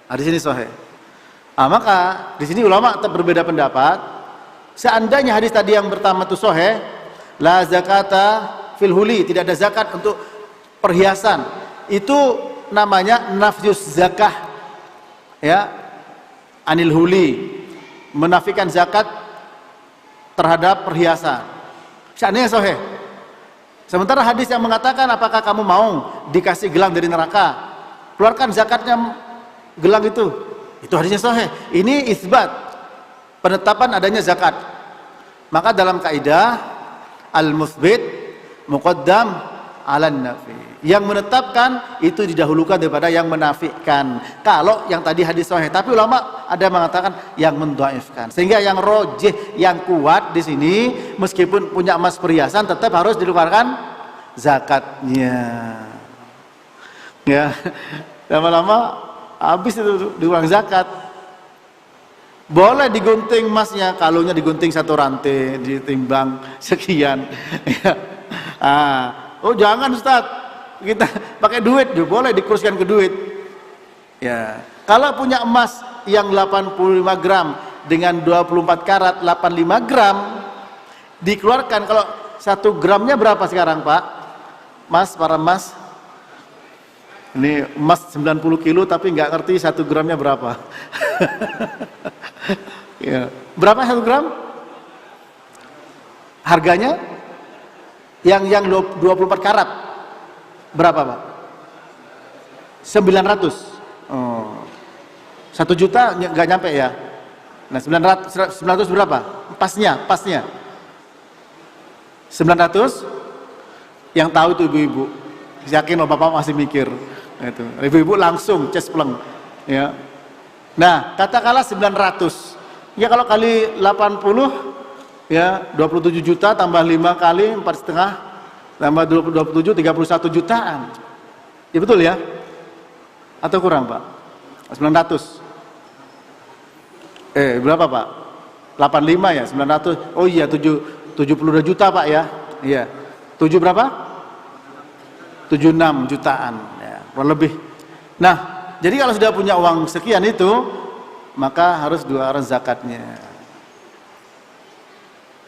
Nah, di sini sahih. Maka di sini ulama tetap berbeda pendapat. Seandainya hadis tadi yang pertama itu sahih, la zakata fil huli, tidak ada zakat untuk perhiasan. Itu namanya nafyus zakah. Ya. Anil huli, menafikan zakat terhadap perhiasan. Seandainya sahih. Sementara hadis yang mengatakan apakah kamu mau dikasih gelang dari neraka? Keluarkan zakatnya gelang itu. Itu hadisnya sahih. Ini isbat penetapan adanya zakat. Maka dalam kaidah al-mutsbit muqaddam 'alan nafi. Yang menetapkan itu didahulukan daripada yang menafikan. Kalau yang tadi hadis sahih, tapi ulama ada yang mengatakan yang mendhaifkan. Sehingga yang rojih, yang kuat di sini meskipun punya emas perhiasan tetap harus dikeluarkan zakatnya. Ya. Lama-lama habis itu diulang zakat. Boleh digunting emasnya, kalungnya digunting satu rantai, ditimbang sekian. Oh jangan Ustaz, kita pakai duit juga boleh, dikuruskan ke duit. Ya, kalau punya emas yang 85 gram dengan 24 karat 85 gram dikeluarkan. Kalau 1 gramnya berapa sekarang Pak? Mas, para mas, ini emas 90 kilo tapi nggak ngerti 1 gramnya berapa. Ya. Berapa 1 gram? Harganya? Yang 24 karat berapa Pak? 900. Oh. 1 juta nggak nyampe ya. Nah 900 berapa? Pasnya 900. Yang tahu tuh ibu-ibu. Yakin loh bapak masih mikir. Itu. Ibu-ibu langsung cespleng, ya. Nah, katakanlah 900. Ya kalau kali 80 ya 27 juta tambah 5 kali 4,5 tambah 27 31 jutaan. Ya betul ya? Atau kurang, Pak? 900. Berapa, Pak? 85 ya, 900. Oh iya, 72 juta, Pak ya. Iya. 7 berapa? 76 jutaan ya, kurang lebih. Nah, jadi kalau sudah punya uang sekian itu, maka harus dikeluarkan zakatnya.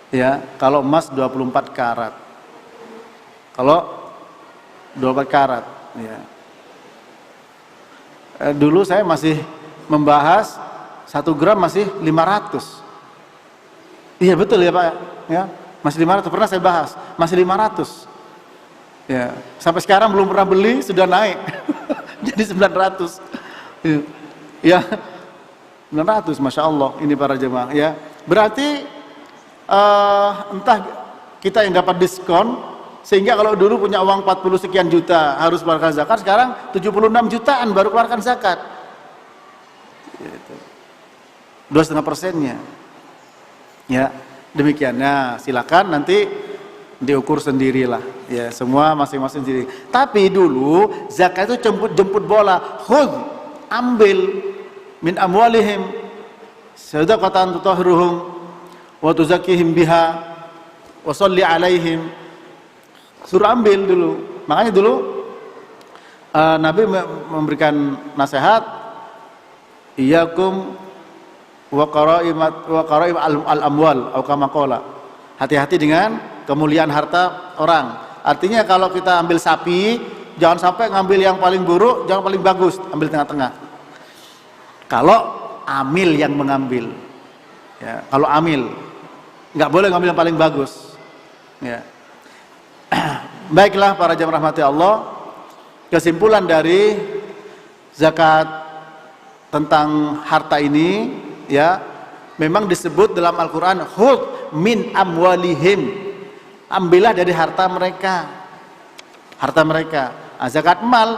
Ya, kalau emas 24 karat. Kalau 24 karat, ya. Dulu saya masih membahas 1 gram masih 500. Iya betul ya Pak ya. Masih 500, pernah saya bahas, masih 500. Ya, sampai sekarang belum pernah beli, sudah naik. Jadi 900. Ya. 900, Masya Allah, ini para jemaah ya. Berarti entah kita yang dapat diskon, sehingga kalau dulu punya uang 40 sekian juta harus keluarkan zakat, sekarang 76 jutaan baru keluarkan zakat. 2,5%-nya. Ya, demikian. Nah, silakan nanti diukur sendirilah. Ya, semua masing-masing sendiri. Tapi dulu zakat itu jemput bola. Khudh, ambil min amwalihim sadaqatan tutahhiruhum wa tuzakkihim biha wa sholli alaihim. Suruh ambil dulu. Makanya dulu Nabi memberikan nasihat, iyyakum wa qara'im al-amwal atau kama qala. Hati-hati dengan kemuliaan harta orang. Artinya kalau kita ambil sapi, jangan sampai ngambil yang paling buruk, jangan paling bagus, ambil tengah-tengah. Kalau amil yang mengambil, ya, kalau amil nggak boleh ngambil yang paling bagus. Ya. Baiklah para jamaah rahmati Allah, kesimpulan dari zakat tentang harta ini, ya, memang disebut dalam Al-Quran khudh min amwalihim, ambillah dari harta mereka. Zakat mal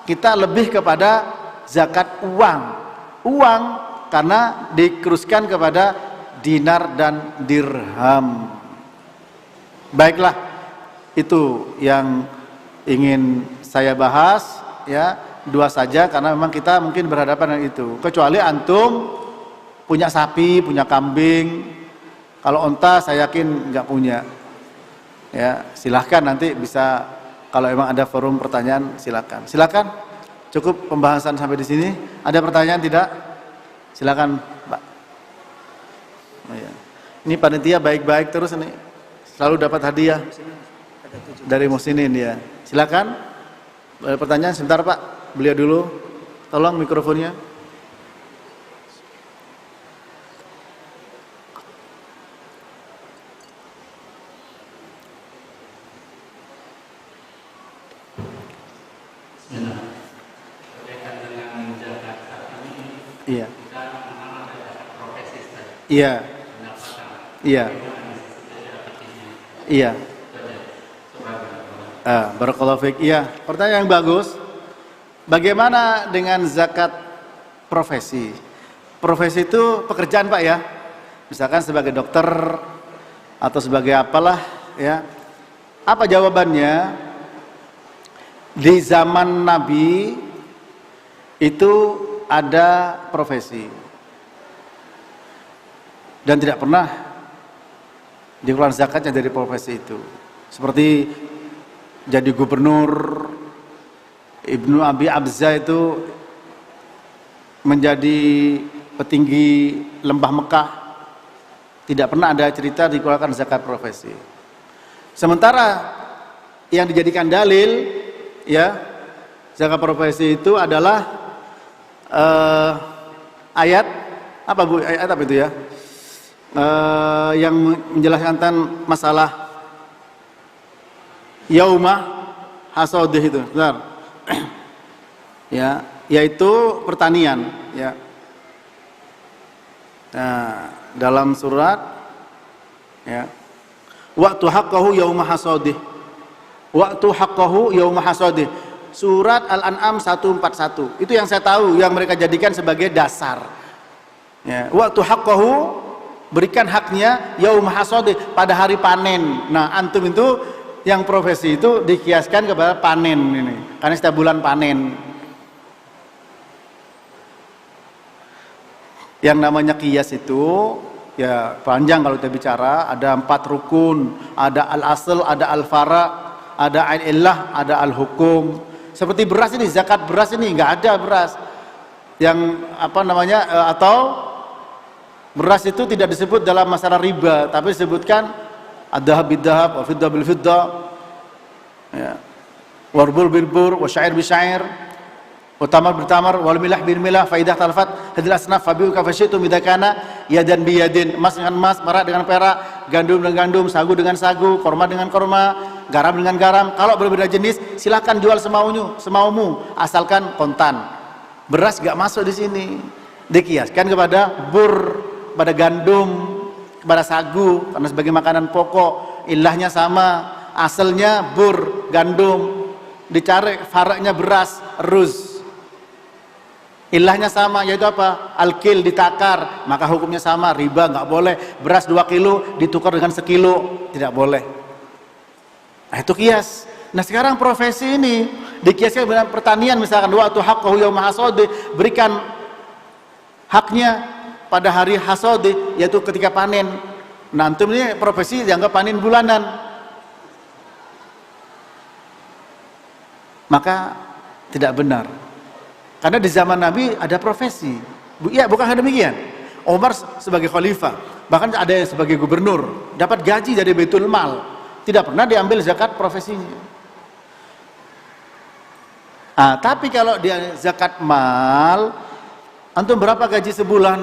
kita lebih kepada zakat uang karena dikeruskan kepada dinar dan dirham. Baiklah, itu yang ingin saya bahas ya 2 saja karena memang kita mungkin berhadapan dengan itu. Kecuali antum punya sapi, punya kambing. Kalau onta saya yakin nggak punya. Ya, silahkan nanti bisa kalau emang ada forum pertanyaan silakan. Silakan. Cukup pembahasan sampai di sini. Ada pertanyaan tidak? Silakan, Pak. Oh, ya. Ini panitia baik-baik terus nih. Selalu dapat hadiah dari Musinin ya. Silakan. Ada pertanyaan sebentar, Pak. Beliau dulu. Tolong mikrofonnya. Iya. Iya. Iya. Iya. Barakallahu fiik. Iya, pertanyaan yang bagus. Bagaimana dengan zakat profesi? Profesi itu pekerjaan, Pak ya. Misalkan sebagai dokter atau sebagai apalah ya. Apa jawabannya? Di zaman Nabi itu ada profesi dan tidak pernah dikeluarkan zakatnya dari profesi itu, seperti jadi gubernur. Ibnu Abi Abza itu menjadi petinggi lembah Mekah, tidak pernah ada cerita dikeluarkan zakat profesi. Sementara yang dijadikan dalil ya zakat profesi itu adalah ayat apa Bu? Ayat apa itu ya? Yang menjelaskan tentang masalah yauma hasadih itu. Benar. Ya, yaitu pertanian ya. Nah, dalam surat ya. Waqtu haqqahu yauma hasadih. Waqtu haqqahu yauma hasadih. Surat Al-An'am 141. Itu yang saya tahu, yang mereka jadikan sebagai dasar. Ya, waktu haqqahu, berikan haknya yaum hasadih, pada hari panen. Nah, antum itu yang profesi itu dikiaskan kepada panen ini. Karena setiap bulan panen. Yang namanya kias itu ya panjang kalau kita bicara, ada 4 rukun, ada al-asl, ada al-fara, ada al-illah, ada al-hukum. Seperti beras ini, zakat beras ini nggak ada beras yang apa namanya atau beras itu tidak disebut dalam masalah riba, tapi disebutkan ad-dahab bid-dahab, wa fiddah bil fiddah, ya, warbul bil bur, wa syair bi syair, wa tamar bil tamar, wal milah bil milah, fa idah talfat hadil asnaf fabiu ka fasyitum idza kana yadan bi yadin, emas dengan emas, perak dengan perak, gandum dengan gandum, sagu dengan sagu, korma dengan korma, garam dengan garam. Kalau berbeda jenis silakan jual semaumu asalkan kontan. Beras gak masuk di sini. Dikiaskan kepada bur, pada gandum, kepada sagu karena sebagai makanan pokok. Ilahnya sama, asalnya bur, gandum, dicari faraknya beras, ruz. Ilahnya sama, yaitu apa? Al-kil, ditakar, maka hukumnya sama, riba nggak boleh. Beras 2 kilo ditukar dengan 1 kilo, tidak boleh. Nah, itu kias. Nah, sekarang profesi ini dikiaskan dengan pertanian, misalkan waktu haqqahu yauma hasadih, berikan haknya pada hari hasadih, yaitu ketika panen. Nah, antum ini profesi dianggap panen bulanan. Maka tidak benar. Karena di zaman Nabi ada profesi. Ya, bukan demikian. Umar sebagai khalifah, bahkan ada yang sebagai gubernur, dapat gaji dari Baitul Mal. Tidak pernah diambil zakat profesinya. Tapi kalau dia zakat mal, antum berapa gaji sebulan?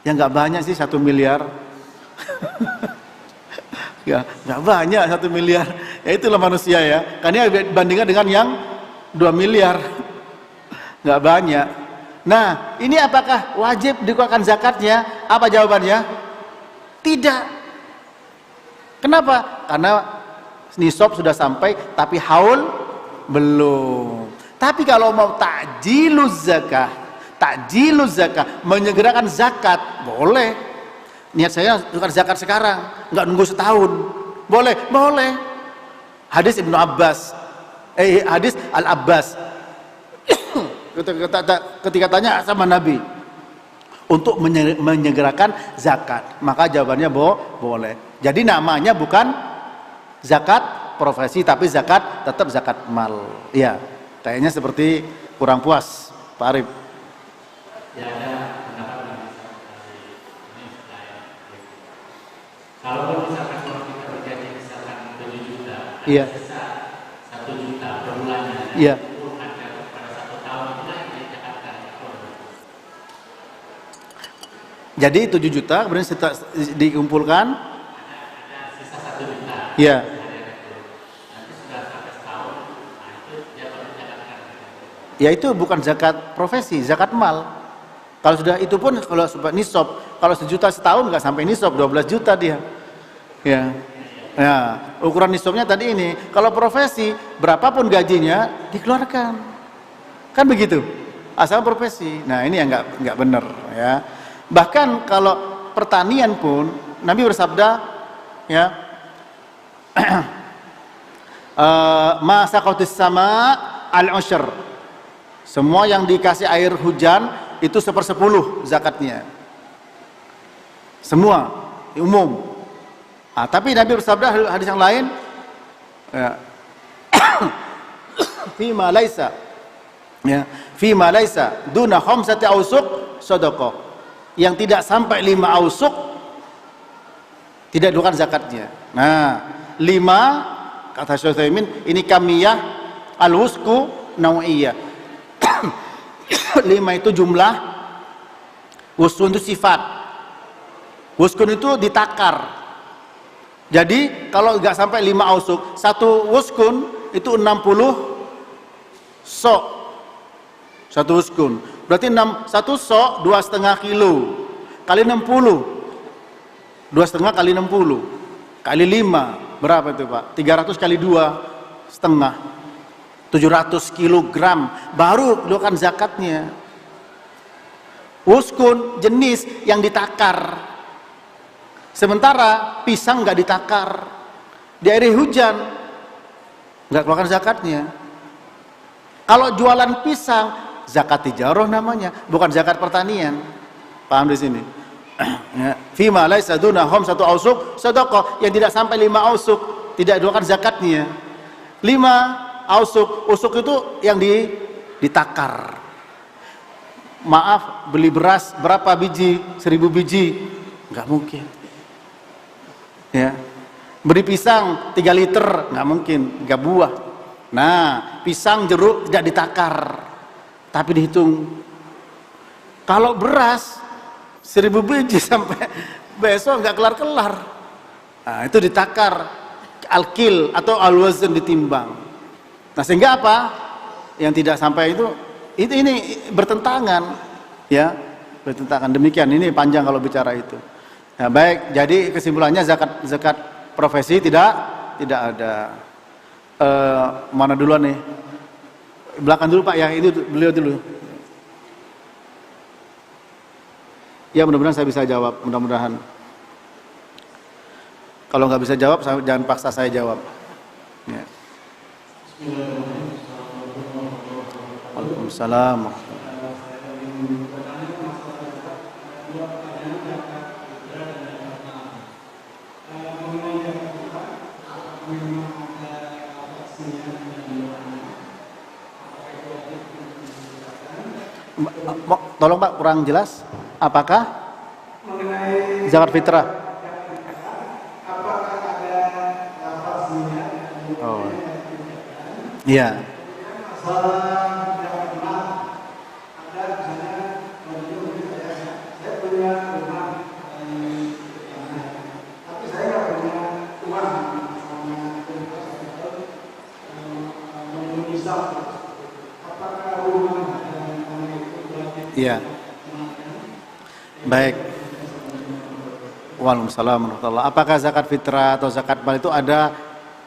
Ya nggak banyak sih, 1 miliar. Ya nggak banyak 1 miliar. Ya itulah manusia ya. Karena bandingkan dengan yang 2 miliar, nggak banyak. Nah, ini apakah wajib dikeluarkan zakatnya? Apa jawabannya? Tidak. Kenapa? Karena nisab sudah sampai, tapi haul belum. Tapi kalau mau takjiluz zakah, menyegerakan zakat, boleh. Niat saya tukar zakat sekarang, nggak nunggu setahun. Boleh. Hadis Ibnu Abbas, hadis Al-Abbas, ketika tanya sama Nabi untuk menyegerakan zakat, maka jawabannya boleh. Jadi namanya bukan zakat profesi, tapi tetap zakat mal. Iya, kayaknya seperti kurang puas, Pak Arif. Ya, ada pendapat kalau misalkan kita berjanji misalkan 7 juta, iya, sisa 1 juta per bulannya, iya, pada 1 tahun itu yang dicatatkan. jadi 7 juta kemudian dikumpulkan, ada sisa 1 juta. iya. Nanti sudah sampai setahun, nah itu dia baru dicatatkan. Ya itu bukan zakat profesi, zakat mal. Kalau sudah itu pun kalau sampai nisab, kalau 1 juta setahun nggak sampai nisab, 12 juta dia. Ya. Ya, ukuran nisabnya tadi ini. Kalau profesi, berapapun gajinya dikeluarkan. Kan begitu. Asal profesi. Nah, ini yang nggak benar ya. Bahkan kalau pertanian pun Nabi bersabda ya, ma saqatis sama al-ushr. Semua yang dikasih air hujan itu 1/10 zakatnya. Semua umum. Tapi Nabi bersabda hadis yang lain, ya, fima laisa, ya, fima laisa duna khamsati ausuk shadaqah. Yang tidak sampai 5 ausuk tidak dikeluarkan zakatnya. Nah, 5 kata Syekh Utsaimin ini kamiyah, al-wusku nau'iyah. 5 itu jumlah, wuskun itu sifat. Wuskun itu ditakar. Jadi kalau nggak sampai 5 ausuk, 1 wuskun itu 60 sok. 1 wuskun. Berarti 1 sok 2,5 kilo kali 60. 2,5 kali 60 kali 5 berapa itu Pak? 300 kali 2,5. 700 kilogram baru keluarkan zakatnya. Wuskun jenis yang ditakar, sementara pisang nggak ditakar, diairi hujan, nggak keluarkan zakatnya. Kalau jualan pisang zakat tijarah namanya, bukan zakat pertanian. Paham di sini? Fima laisa duna khamsatu ausuk shadaqah, yang tidak sampai 5 ausuk tidak keluarkan zakatnya. 5 ausuk, usuk itu yang ditakar. Maaf, beli beras berapa biji? 1000 biji, nggak mungkin. Ya, beli pisang 3 liter, nggak mungkin, 3 buah. Nah, pisang jeruk tidak ditakar, tapi dihitung. Kalau beras 1000 biji sampai besok nggak kelar-kelar. Nah, itu ditakar, al-kil atau al-wazn, ditimbang. Nah, sehingga apa? Yang tidak sampai itu ini bertentangan, ya, bertentangan. Demikian, ini panjang kalau bicara itu. Nah, baik, jadi kesimpulannya zakat profesi tidak ada. Mana duluan nih? Belakang dulu Pak ya, itu beliau dulu. Ya, mudah-mudahan saya bisa jawab, mudah-mudahan. Kalau nggak bisa jawab, jangan paksa saya jawab. Ya. Waalaikumsalam. Tolong Pak, kurang jelas. Apakah zakat fitrah? Oh, iya. Iya. Baik. Waalaikumsalam warahmatullahi. Apakah zakat fitrah atau zakat mal itu ada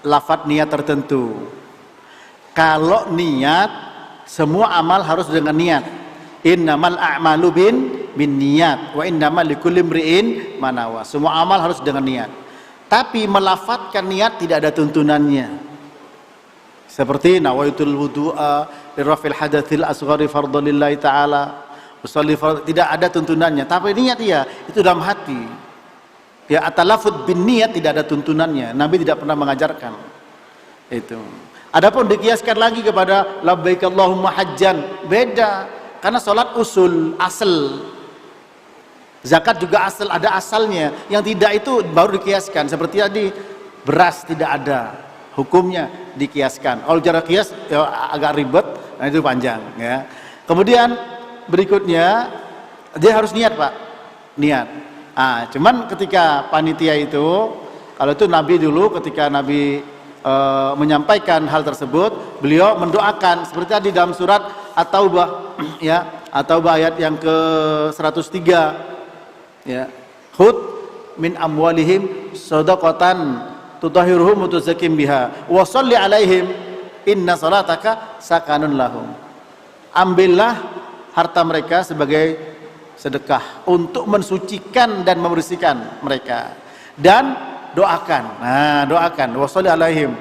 lafadz niat tertentu? Kalau niat, semua amal harus dengan niat. Innamal a'malu bin niat wa innamal likulli imri'in ma nawa. Semua amal harus dengan niat. Tapi melafatkan niat tidak ada tuntunannya. Seperti nawaitul wudu'a lirafil hadatsil asghari fardhan lillahi ta'ala. Usolli tidak ada tuntunannya, tapi niat ya itu dalam hati. Ya atalafud bin niat tidak ada tuntunannya. Nabi tidak pernah mengajarkan itu. Adapun dikiaskan lagi kepada labbaik Allahumma hajjan, beda. Karena sholat usul, asal. Zakat juga asal, ada asalnya. Yang tidak itu baru dikiaskan. Seperti tadi beras tidak ada, hukumnya dikiaskan. Kalau cara kias ya agak ribet, nah itu panjang ya. Kemudian berikutnya dia harus niat, Pak. Niat. Cuman ketika panitia itu, kalau itu Nabi dulu ketika Nabi menyampaikan hal tersebut, beliau mendoakan seperti tadi dalam surat At-Taubah ya, At-Taubah ayat yang ke-103 ya. Khudh min amwalihim shadaqatan tutahhiruhum wa tuzakkim biha wa sholli alaihim inna salataka sakanun lahum. Ambillah harta mereka sebagai sedekah untuk mensucikan dan membersihkan mereka, dan doakan. Doakan washolli alaihim,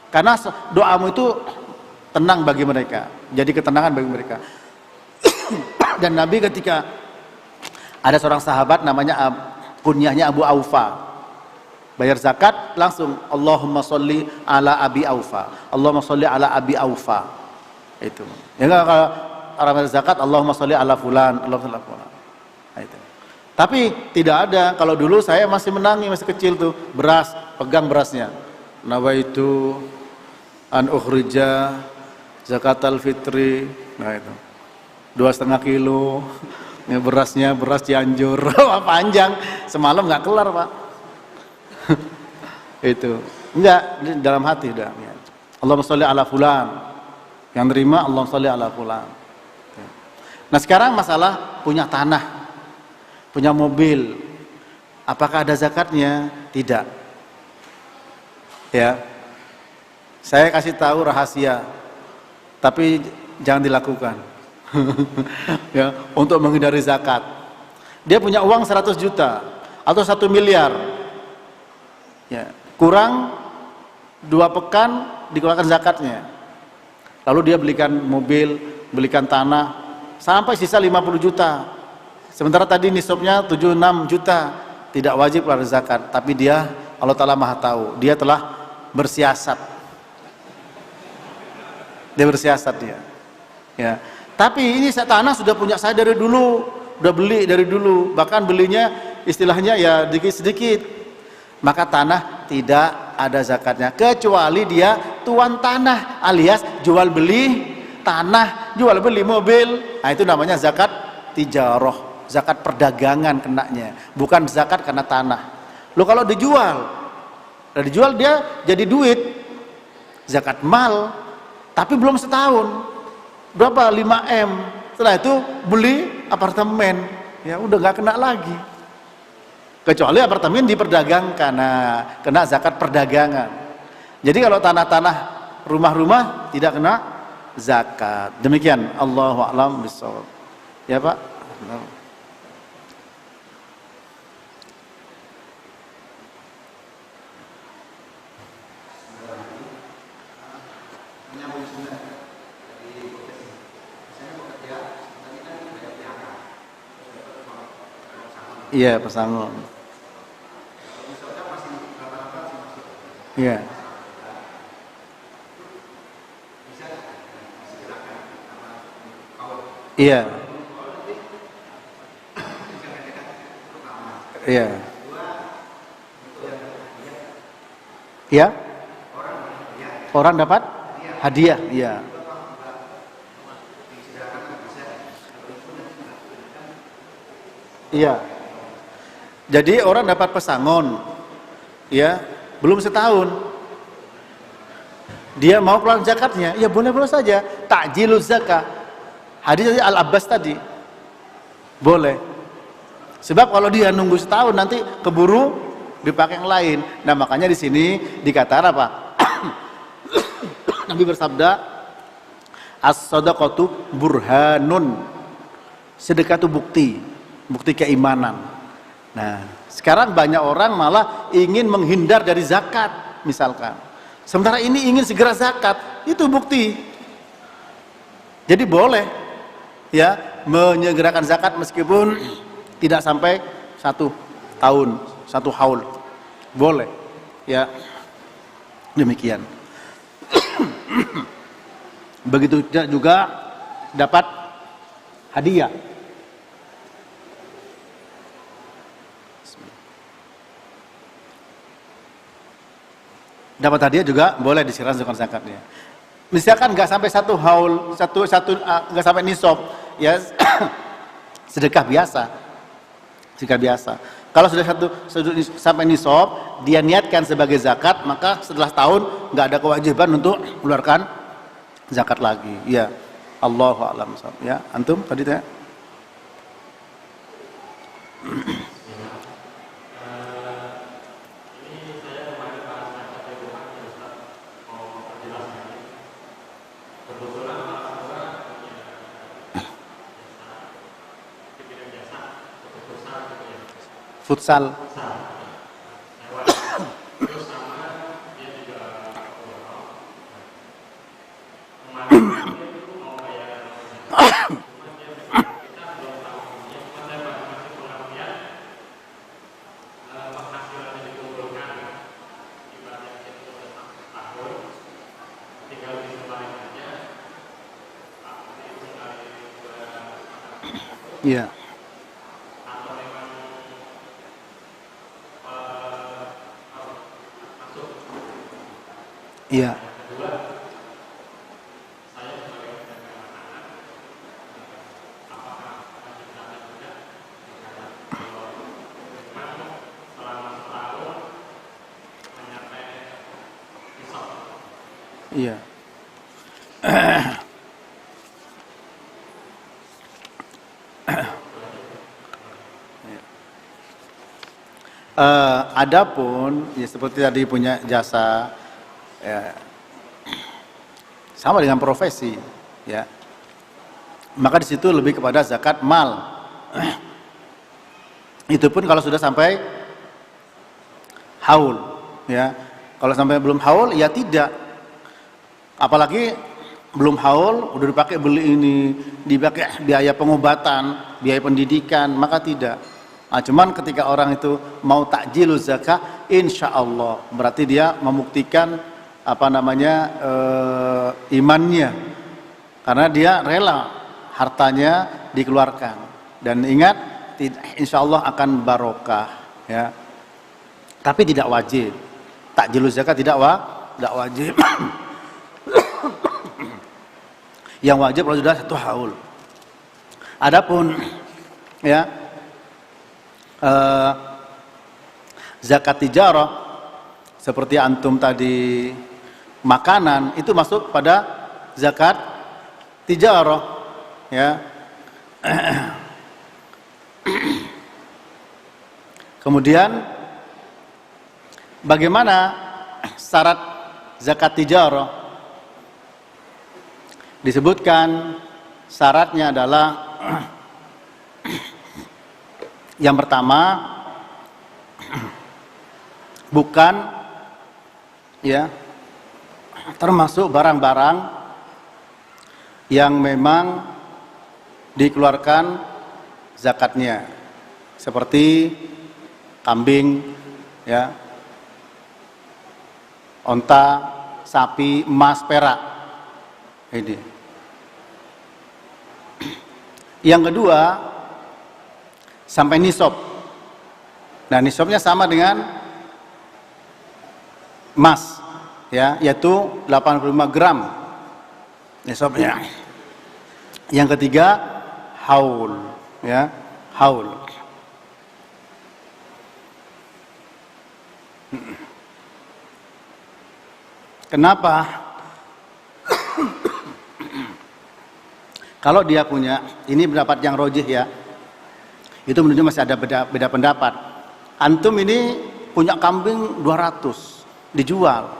karena doamu itu tenang bagi mereka, jadi ketenangan bagi mereka. Dan Nabi ketika ada seorang sahabat namanya kunyahnya Abu Aufa, bayar zakat langsung Allahumma sholli ala Abi Aufa, Allahumma sholli ala Abi Aufa. Itu ya, kalau orang zakat Allahumma sholli ala fulan, Allahumma sholli ala fulan. Itu. Tapi tidak ada. Kalau dulu saya masih menangi, masih kecil tuh, beras, pegang berasnya. Nawaitu an ukhrija zakatal fitri. Nah itu 2,5 kilo. Ya, berasnya beras Cianjur. Panjang, semalam nggak kelar, Pak. Itu enggak, dalam hati udah. Allahumma sholli ala fulan. Yang terima Allahumma sholli ala fulan. Nah sekarang masalah punya tanah, punya mobil, apakah ada zakatnya? Tidak. Ya, saya kasih tahu rahasia, tapi jangan dilakukan. Ya, untuk menghindari zakat. Dia punya uang 100 juta atau 1 miliar, ya, kurang 2 pekan dikeluarkan zakatnya. Lalu dia belikan mobil, belikan tanah, sampai sisa 50 juta. Sementara tadi nisabnya 76 juta, tidak wajib keluar zakat. Tapi dia, Allah Ta'ala Maha tahu, dia telah bersiasat. Dia bersiasat dia. Ya. Tapi ini tanah sudah punya saya dari dulu, udah beli dari dulu, bahkan belinya istilahnya ya sedikit-sedikit. Maka tanah tidak ada zakatnya, kecuali dia tuan tanah alias jual beli tanah, jual beli mobil. Nah itu namanya zakat tijarah, zakat perdagangan kenanya, bukan zakat karena tanah. Lo kalau dijual dia jadi duit, zakat mal, tapi belum setahun. Berapa? 5M. Setelah itu beli apartemen, ya udah nggak kena lagi. Kecuali apartemen diperdagangkan, nah kena zakat perdagangan. Jadi kalau tanah-tanah, rumah-rumah tidak kena zakat. Demikian, Allahu a'lam bishawab. Ya Pak. Iya, pesangon. Iya. Iya. Iya. Iya. Orang dapat hadiah, iya. Iya. Jadi orang dapat pesangon, ya, belum setahun. Dia mau keluar zakatnya, ya boleh-boleh saja. Ta'jiluz zakah. Hadis Al-Abbas tadi. Boleh. Sebab kalau dia nunggu setahun nanti keburu dipakai yang lain. Nah, makanya di sini dikatakan apa? Nabi bersabda, as-shadaqatu burhanun. Sedekah itu bukti keimanan. Nah, sekarang banyak orang malah ingin menghindar dari zakat, misalkan. Sementara ini ingin segera zakat, itu bukti. Jadi boleh ya menyegerakan zakat meskipun tidak sampai 1 tahun, 1 haul. Boleh. Ya. Demikian. Begitu juga dapat hadiah. Dapat hadiah juga boleh disiram zakatnya. Misalkan nggak sampai 1 haul, nggak sampai nisab, ya sedekah biasa. Sedekah biasa. Kalau sudah sampai nisab, dia niatkan sebagai zakat, maka setelah tahun nggak ada kewajiban untuk mengeluarkan zakat lagi. Ya, Allahu a'lam. Ya, antum tadi tanya. Futsal. Iya. Iya. Iya. Adapun ya seperti tadi punya jasa ya, sama dengan profesi ya, maka di situ lebih kepada zakat mal. Itu pun kalau sudah sampai haul ya. Kalau sampai belum haul ya tidak, apalagi belum haul udah dipakai beli ini, dipakai biaya pengobatan, biaya pendidikan, maka tidak. Nah, cuman ketika orang itu mau takjil zakat, insya Allah berarti dia membuktikan imannya, karena dia rela hartanya dikeluarkan, dan ingat insya Allah akan barokah ya. Tapi tidak wajib takjil zakat, tidak wajib. Yang wajib kalau sudah 1 haul. Adapun ya zakat tijarah seperti antum tadi, makanan itu masuk pada zakat tijarah ya. Kemudian bagaimana syarat zakat tijarah? Disebutkan syaratnya adalah yang pertama, bukan ya termasuk barang-barang yang memang dikeluarkan zakatnya, seperti kambing ya, onta, sapi, emas, perak. Ini. Yang kedua, sampai nisab. Nah, nisabnya sama dengan emas ya, yaitu 85 gram nisabnya. Yang ketiga, haul ya, haul. Kenapa? Kalau dia punya, ini pendapat yang rojih ya, itu menunjukkan masih ada beda pendapat. Antum ini punya kambing 200, dijual,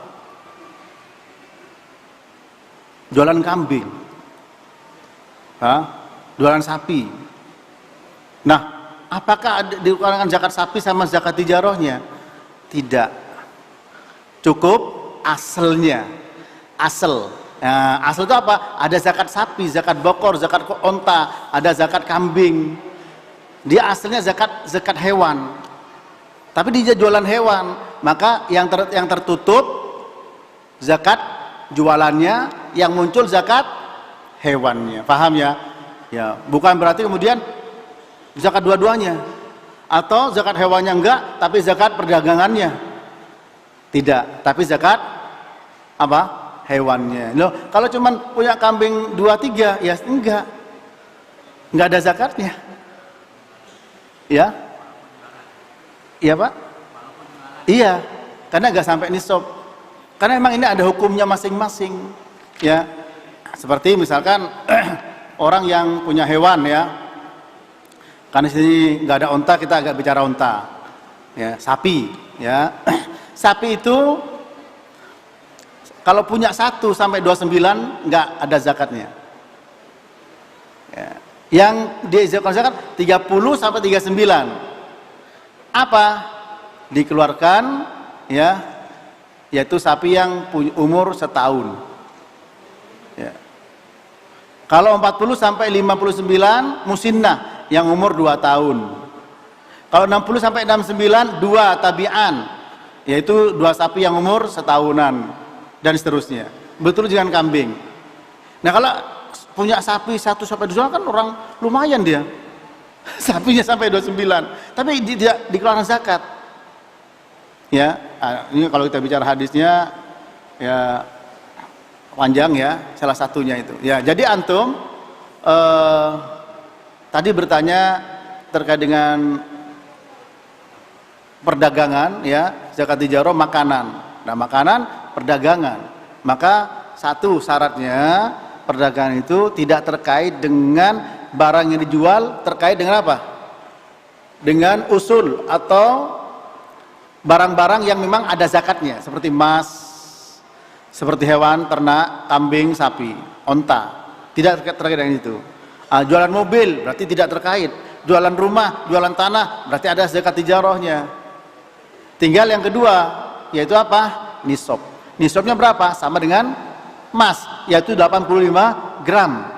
jualan kambing, jualan sapi. Nah, apakah dikeluarkan zakat sapi sama zakat tijarahnya? Tidak. Cukup asalnya. Asal. Nah, asal itu apa? Ada zakat sapi, zakat bokor, zakat onta, ada zakat kambing. Dia asalnya zakat hewan. Tapi dia jualan hewan, maka yang tertutup zakat jualannya, yang muncul zakat hewannya. Paham ya? Ya, bukan berarti kemudian zakat dua-duanya. Atau zakat hewannya enggak, tapi zakat perdagangannya. Tidak, tapi zakat apa? Hewannya. Loh, kalau cuman punya kambing 2-3 ya enggak ada zakatnya. Ya? Iya, Pak? Iya, karena enggak sampai nisab. Karena memang ini ada hukumnya masing-masing. Ya. Seperti misalkan orang yang punya hewan ya. Karena sini enggak ada onta, kita agak bicara onta. Ya, sapi, ya. Sapi itu kalau punya 1 sampai 29 enggak ada zakatnya. Ya. Yang diizinkan zakat 30 sampai 39. Apa? Dikeluarkan ya, yaitu sapi yang punya umur setahun. Ya. Kalau 40 sampai 59 musinnah yang umur 2 tahun. Kalau 60 sampai 69 2 tabi'an, yaitu 2 sapi yang umur setahunan. Dan seterusnya. Betul dengan kambing. Nah, kalau punya sapi 1 sampai 29 kan orang lumayan dia. Sapinya sampai 29, tapi tidak dikeluarkan zakat. Ya, ini kalau kita bicara hadisnya ya panjang ya, salah satunya itu. Ya, jadi antum tadi bertanya terkait dengan perdagangan ya, zakat tijarah makanan. Nah, makanan perdagangan, maka satu syaratnya perdagangan itu tidak terkait dengan barang yang dijual, terkait dengan apa? Dengan usul atau barang-barang yang memang ada zakatnya, seperti emas, seperti hewan, ternak, kambing, sapi, onta, tidak terkait dengan itu. Jualan mobil berarti tidak terkait, jualan rumah, jualan tanah berarti ada zakat tijarahnya. Tinggal yang kedua, yaitu apa? Nisab. Nisabnya berapa? Sama dengan emas, yaitu 85 gram.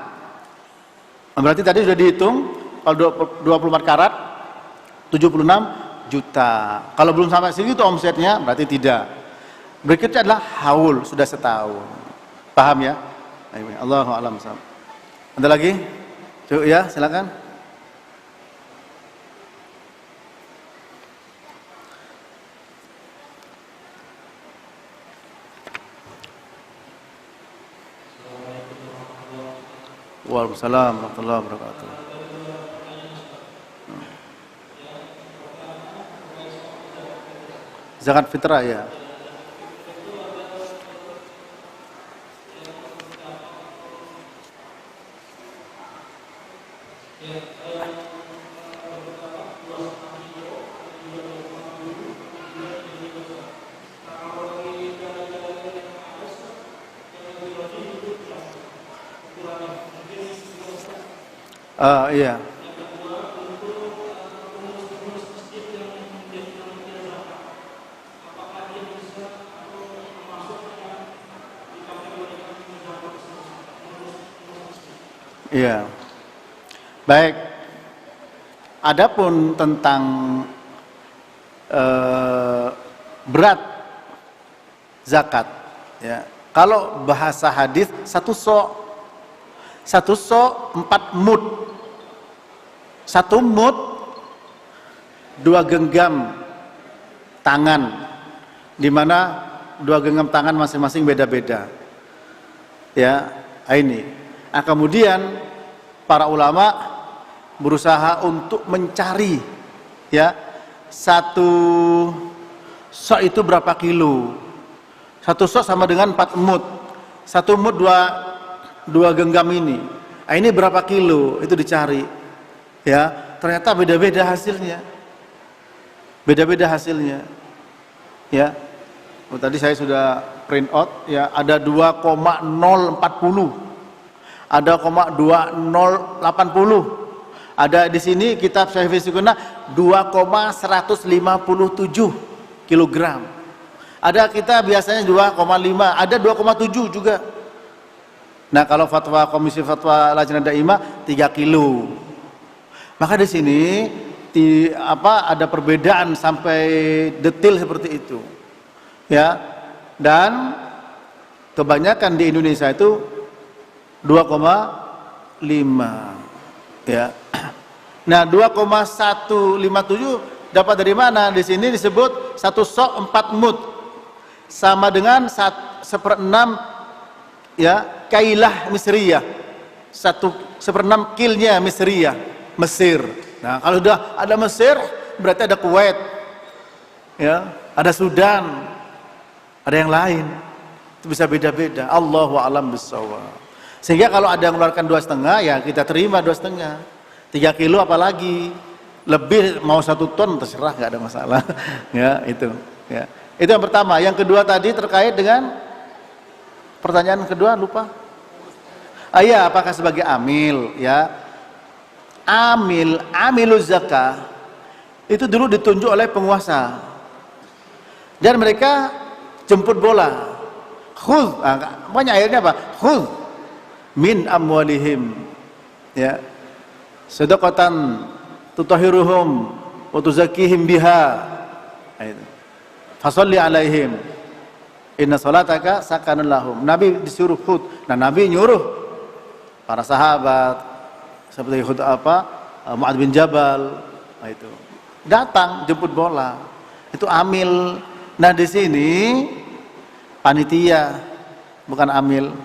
Berarti tadi sudah dihitung, kalau 24 karat 76 juta. Kalau belum sampai segitu omsetnya berarti tidak. Berikutnya adalah haul, sudah setahun. Paham ya? Allahu a'lam. Ada lagi? Coba ya, silakan. Waalaikumsalam warahmatullahi wabarakatuh. Zakat fitrah ya. Iya. Iya. Baik. Adapun tentang berat zakat, ya. Kalau bahasa hadis satu sok 4 mud. 1 mud 2 genggam tangan, di mana 2 genggam tangan masing-masing beda-beda. Ya, ini. Nah, kemudian para ulama berusaha untuk mencari ya 1 sok itu berapa kilo. 1 sok sama dengan 4 mud. 1 mud 2 genggam ini. Nah, ini berapa kilo? Itu dicari. Ya, ternyata beda-beda hasilnya. Beda-beda hasilnya. Ya. Tadi saya sudah print out ya, ada 2,040. Ada 2,2080. Ada di sini kitab Syahih Fiqh Sunnah 2,157 kilogram. Ada kita biasanya 2,5, ada 2,7 juga. Nah, kalau fatwa Komisi Fatwa Lajnah Daimah 3 kilo. Maka di sini ada perbedaan sampai detail seperti itu. Ya. Dan kebanyakan di Indonesia itu 2,5. Ya. Nah, 2,157 dapat dari mana? Di sini disebut 1 sok 4 mud. Sama dengan 1/6 ya, kailah Misriyah. 1/6 kilnya Misriyah, Mesir. Nah, kalau sudah ada Mesir, berarti ada Kuwait. Ya, ada Sudan. Ada yang lain. Itu bisa beda-beda. Allahu a'lam bissawab. Sehingga kalau ada yang mengeluarkan 2,5, ya kita terima 2,5. 3 kilo apalagi. Lebih mau 1 ton terserah, nggak ada masalah. Ya, itu. Ya. Itu yang pertama. Yang kedua tadi terkait dengan pertanyaan kedua lupa. Iya, apakah sebagai amil? Ya, amiluz zakah itu dulu ditunjuk oleh penguasa dan mereka jemput bola. Khudh, banyak ayatnya apa? Khudh min amwalihim, ya, sedekatan tutahhiruhum wa tuzakkihim biha. Itu. Fasalli alaihim inna salataka sakanun lahum. Nabi disuruh khud. Nah, Nabi nyuruh para sahabat seperti Mu'adz bin Jabal, itu datang jemput bola. Itu amil. Nah, di sini panitia bukan amil.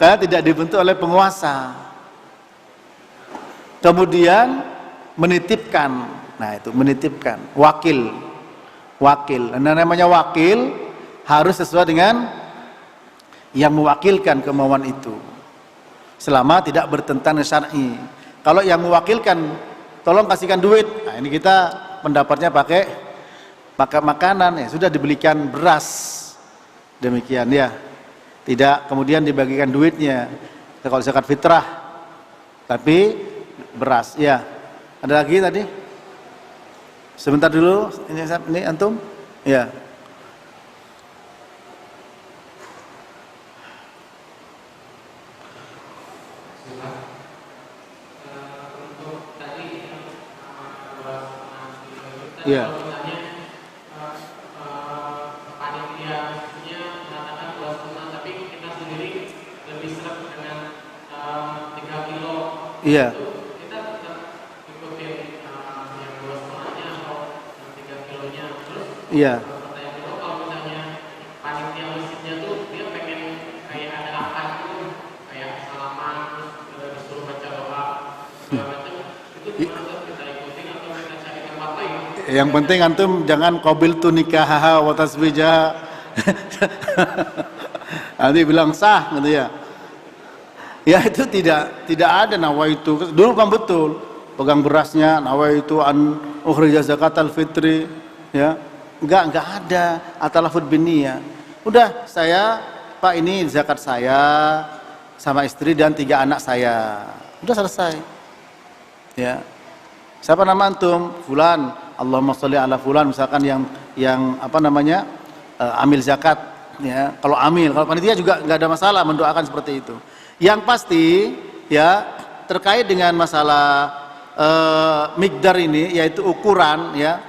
Karena tidak dibentuk oleh penguasa. Kemudian menitipkan. Nah, itu menitipkan wakil. Nah, namanya wakil harus sesuai dengan yang mewakilkan kemauan itu. Selama tidak bertentangan syar'i. Kalau yang mewakilkan tolong kasihkan duit. Nah, ini kita pendapatnya pakai makanan, ya sudah dibelikan beras. Demikian ya. Tidak kemudian dibagikan duitnya. Kalau zakat fitrah. Tapi beras ya. Ada lagi tadi? Sebentar dulu, ini antum? Ya. Untuk tadi Ya. panitianya mengatakan 2,5, tapi kita sendiri lebih serap dengan 3 kilo. Iya. Kita tetap ikutin yang 2,5-nya atau yang 3 kilonya. Terus Iya. pertanyaan kedua, kalau misalnya panitia masjidnya tuh dia pengen kayak ada apa gitu, kayak salaman, terus disuruh baca doa segala macam, itu gimana kita ikutin atau kita cari tempat lain? Yang penting antum jangan qabil tu nikahaha wa tasbijaha. Nanti bilang sah gitu ya. Ya, itu tidak ada nawaitu. Dulu kan betul pegang berasnya nawaitu an ukhrija zakatal fitri, ya. Enggak ada atalafud binniyah. Udah saya, Pak, ini zakat saya sama istri dan 3 anak saya. Udah selesai. Ya. Siapa nama antum? Fulan. Allahumma sholli ala fulan, misalkan yang amil zakat, ya. Kalau amil, kalau panitia juga nggak ada masalah mendoakan seperti itu. Yang pasti ya terkait dengan masalah mikdar ini, yaitu ukuran, ya.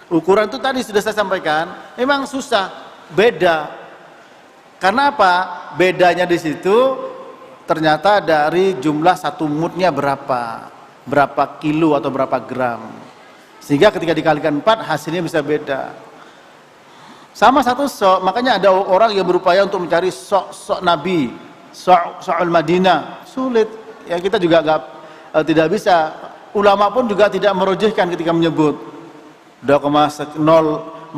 Ukuran itu tadi sudah saya sampaikan, memang susah, beda. Karena apa? Bedanya di situ ternyata dari jumlah 1 mudnya berapa kilo atau berapa gram. Sehingga ketika dikalikan 4 hasilnya bisa beda. Sama 1 sok, makanya ada orang yang berupaya untuk mencari sok Nabi, sok'ul Madinah, sulit. Ya, kita juga tidak bisa. Ulama pun juga tidak merujihkan ketika menyebut 2,040,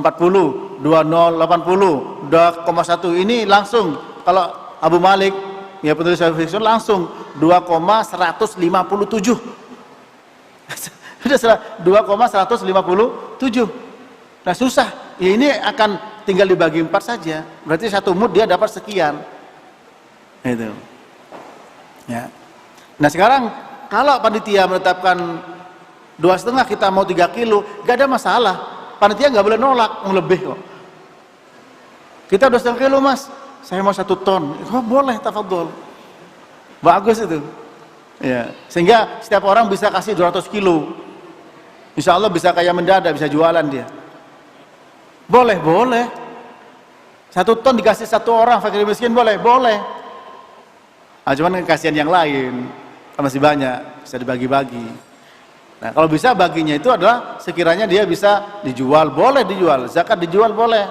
2080, 2,1 ini langsung. Kalau Abu Malik, ya penulis fikih langsung 2,157. Sudah 2,157. Nah, susah. Ya, ini akan tinggal dibagi 4 saja. Berarti 1 mud dia dapat sekian. Itu. Ya. Nah, sekarang kalau panitia menetapkan 2,5, kita mau 3 kilo, gak ada masalah. panitia nggak boleh nolak, lebih kok. Kita udah 1 kilo mas, saya mau 1 ton. Oh boleh, tafadhol. Bagus itu. Ya, sehingga setiap orang bisa kasih 200 kilo. Insya Allah bisa kaya mendadak, bisa jualan dia. Boleh, boleh. 1 ton dikasih 1 orang fakir miskin, boleh, boleh. Nah, cuman kasihan yang lain, masih banyak, bisa dibagi-bagi. Nah, kalau bisa baginya itu adalah sekiranya dia bisa dijual, boleh dijual, zakat dijual boleh.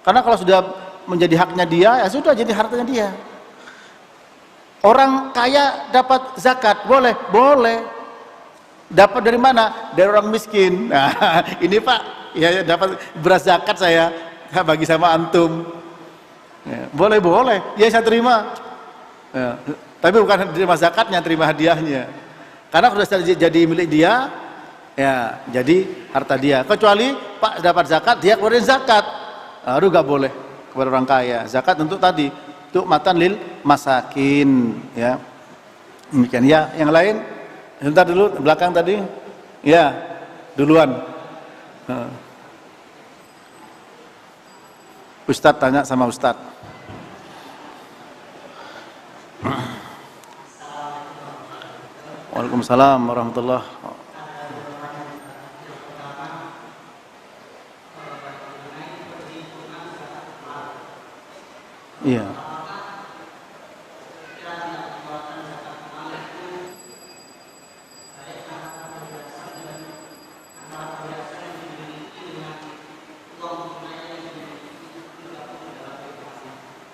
Karena kalau sudah menjadi haknya dia, ya sudah jadi hartanya dia. Orang kaya dapat zakat, boleh, boleh. Dapat dari mana? Dari orang miskin. Nah, ini Pak, ya dapat beras zakat saya bagi sama antum. Ya, boleh, boleh. Ya saya terima. Ya, tapi bukan terima zakatnya, terima hadiahnya. Karena sudah jadi milik dia, ya jadi harta dia. Kecuali Pak dapat zakat, dia keluarin zakat. Baru gak boleh kepada orang kaya. Zakat untuk tadi, untuk matan lil masakin, ya. Demikian ya. Yang lain, sebentar dulu belakang tadi, ya duluan. Ustadz tanya sama Ustadz. Waalaikumsalam warahmatullahi wabarakatuh. Iya.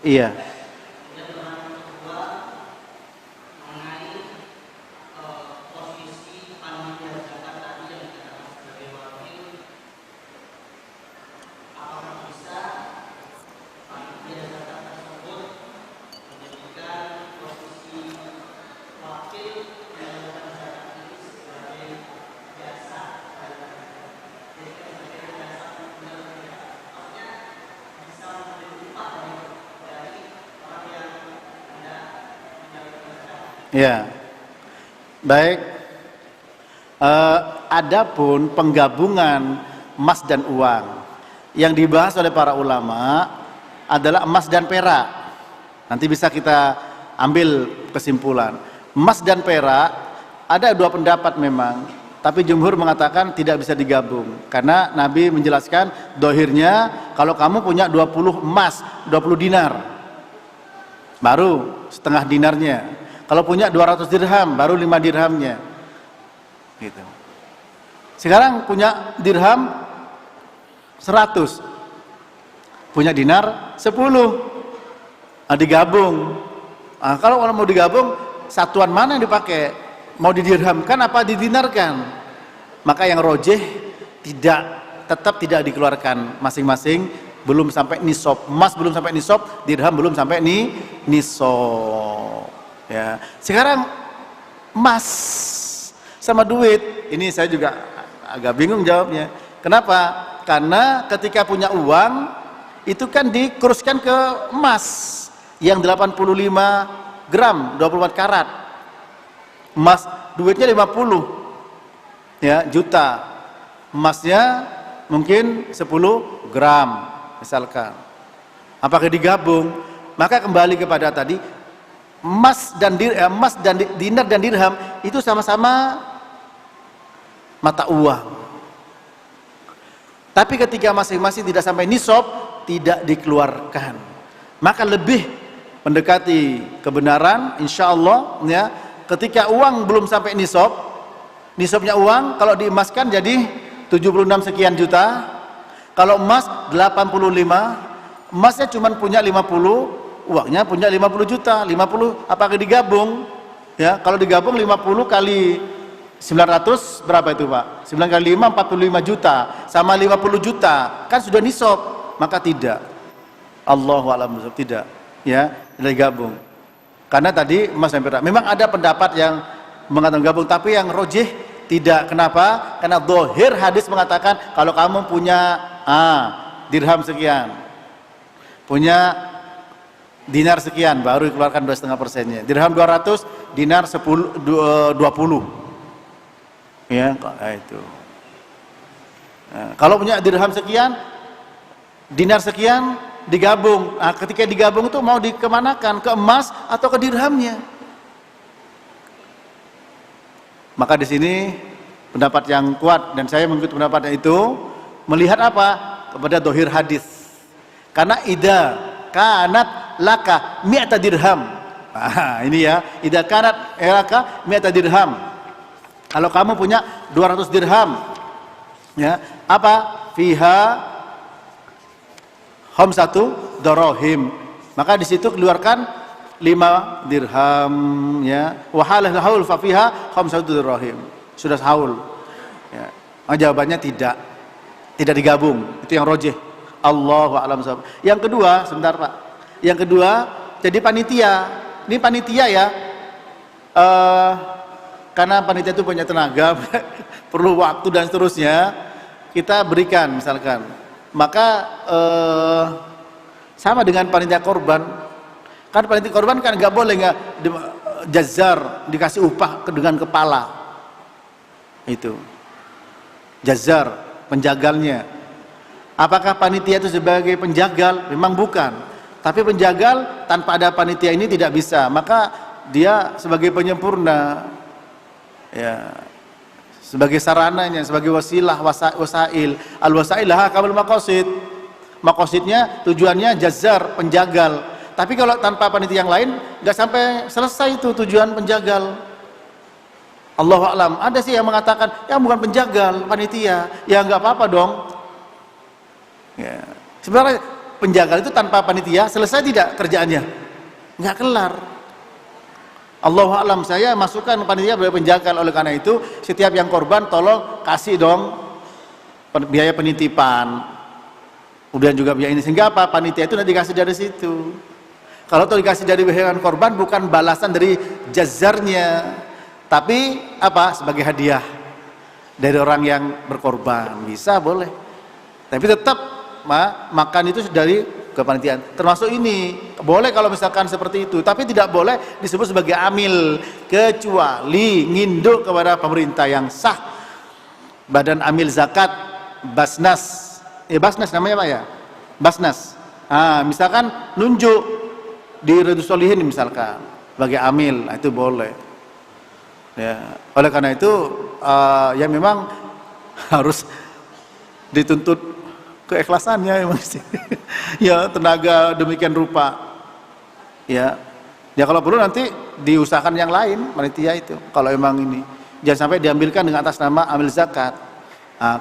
Iya. Ya, baik. Adapun penggabungan emas dan uang yang dibahas oleh para ulama adalah emas dan perak. Nanti bisa kita ambil kesimpulan. Emas dan perak ada 2 pendapat memang, tapi jumhur mengatakan tidak bisa digabung karena Nabi menjelaskan dohirnya kalau kamu punya 20 emas, 20 dinar, baru setengah dinarnya. Kalau punya 200 dirham, baru 5 dirhamnya. Gitu. Sekarang punya dirham 100. Punya dinar 10. Nah, digabung. Nah, kalau mau digabung, satuan mana yang dipakai? Mau didirhamkan apa didinarkan? Maka yang rojih tetap tidak dikeluarkan masing-masing belum sampai nisab. Emas belum sampai nisab, dirham belum sampai nisab. Ya, sekarang emas sama duit, ini saya juga agak bingung jawabnya. Kenapa? Karena ketika punya uang itu kan dikuruskan ke emas yang 85 gram, 24 karat. Emas duitnya 50 ya, juta. Emasnya mungkin 10 gram misalkan. Apakah digabung? Maka kembali kepada tadi, emas dan dinar dan dirham itu sama-sama mata uang. Tapi ketika masing-masing tidak sampai nisab, tidak dikeluarkan. Maka lebih mendekati kebenaran insyaallah ya, ketika uang belum sampai nisab, nisabnya uang kalau diemaskan jadi 76 sekian juta. Kalau emas 85, emasnya cuma punya 50, uangnya punya 50 juta, 50 apakah digabung? Ya, kalau digabung 50 kali 900 berapa itu Pak? 9 kali 5 45 juta sama 50 juta kan sudah nisab, maka tidak. Allahu a'lam tidak, ya, tidak digabung. Karena tadi emas dan perak. Memang ada pendapat yang mengatakan gabung, tapi yang rojih tidak. Kenapa? Karena zahir hadis mengatakan kalau kamu punya dirham sekian, punya dinar sekian, baru dikeluarkan 2,5%-nya. Dirham 200, dinar 20. Ya, itu. Nah, kalau punya dirham sekian, dinar sekian, digabung. Nah, ketika digabung itu mau dikemanakan? Ke emas atau ke dirhamnya? Maka di sini pendapat yang kuat, dan saya mengikut pendapatnya itu, melihat apa? Kepada dohir hadis. Karena ida kanat laka mi'ata dirham. Nah, ini ya, ida kanat laka mi'ata dirham. Kalau kamu punya 200 dirham, ya, apa? Fiha khamsatu darahim. Maka di situ keluarkan 5 dirham, ya. Wa halal haul fa fiha khamsatu darahim. Sudah haul. Ya. Jawabannya tidak. Tidak digabung. Itu yang rojih. Allahu a'lam shawab. Yang kedua, sebentar Pak. Yang kedua, jadi panitia. Ini panitia ya. Karena panitia itu punya tenaga, perlu waktu dan seterusnya, kita berikan misalkan. Maka sama dengan panitia korban. Kan panitia korban kan nggak boleh nggak jazar, dikasih upah dengan kepala. Itu jazar, penjagalnya. Apakah panitia itu sebagai penjagal? Memang bukan. Tapi penjagal tanpa ada panitia ini tidak bisa. Maka dia sebagai penyempurna, ya, sebagai sarananya, sebagai wasilah, wasail. Al wasail laha kamul maqasid. Maqasidnya, tujuannya jazar, penjagal. Tapi kalau tanpa panitia yang lain nggak sampai selesai itu tujuan penjagal. Allahu a'lam. Ada sih yang mengatakan ya bukan penjagal, panitia. Ya nggak apa-apa dong. Ya. Sebenarnya penjagal itu tanpa panitia selesai tidak kerjaannya? Nggak kelar. Allahu a'lam. Saya masukkan panitia sebagai penjagal. Oleh karena itu setiap yang korban tolong kasih dong biaya penitipan, kemudian juga biaya ini, sehingga apa? Panitia itu nanti dikasih dari situ. Kalau tuh dikasih dari hewan korban bukan balasan dari jazarnya, tapi apa? Sebagai hadiah dari orang yang berkorban. Bisa, boleh. Tapi tetap makan itu dari kepanitiaan. Termasuk ini boleh kalau misalkan seperti itu, tapi tidak boleh disebut sebagai amil kecuali nginduk kepada pemerintah yang sah. Badan amil zakat, Basnas. Basnas namanya Pak ya? Basnas. Misalkan nunjuk di Riyadhus Shalihin misalkan sebagai amil, itu boleh. Ya, oleh karena itu ya memang harus dituntut keikhlasannya memang sih. Ya, tenaga demikian rupa. Ya. Ya kalau perlu nanti diusahakan yang lain panitia itu. Kalau emang ini jangan sampai diambilkan dengan atas nama amil zakat.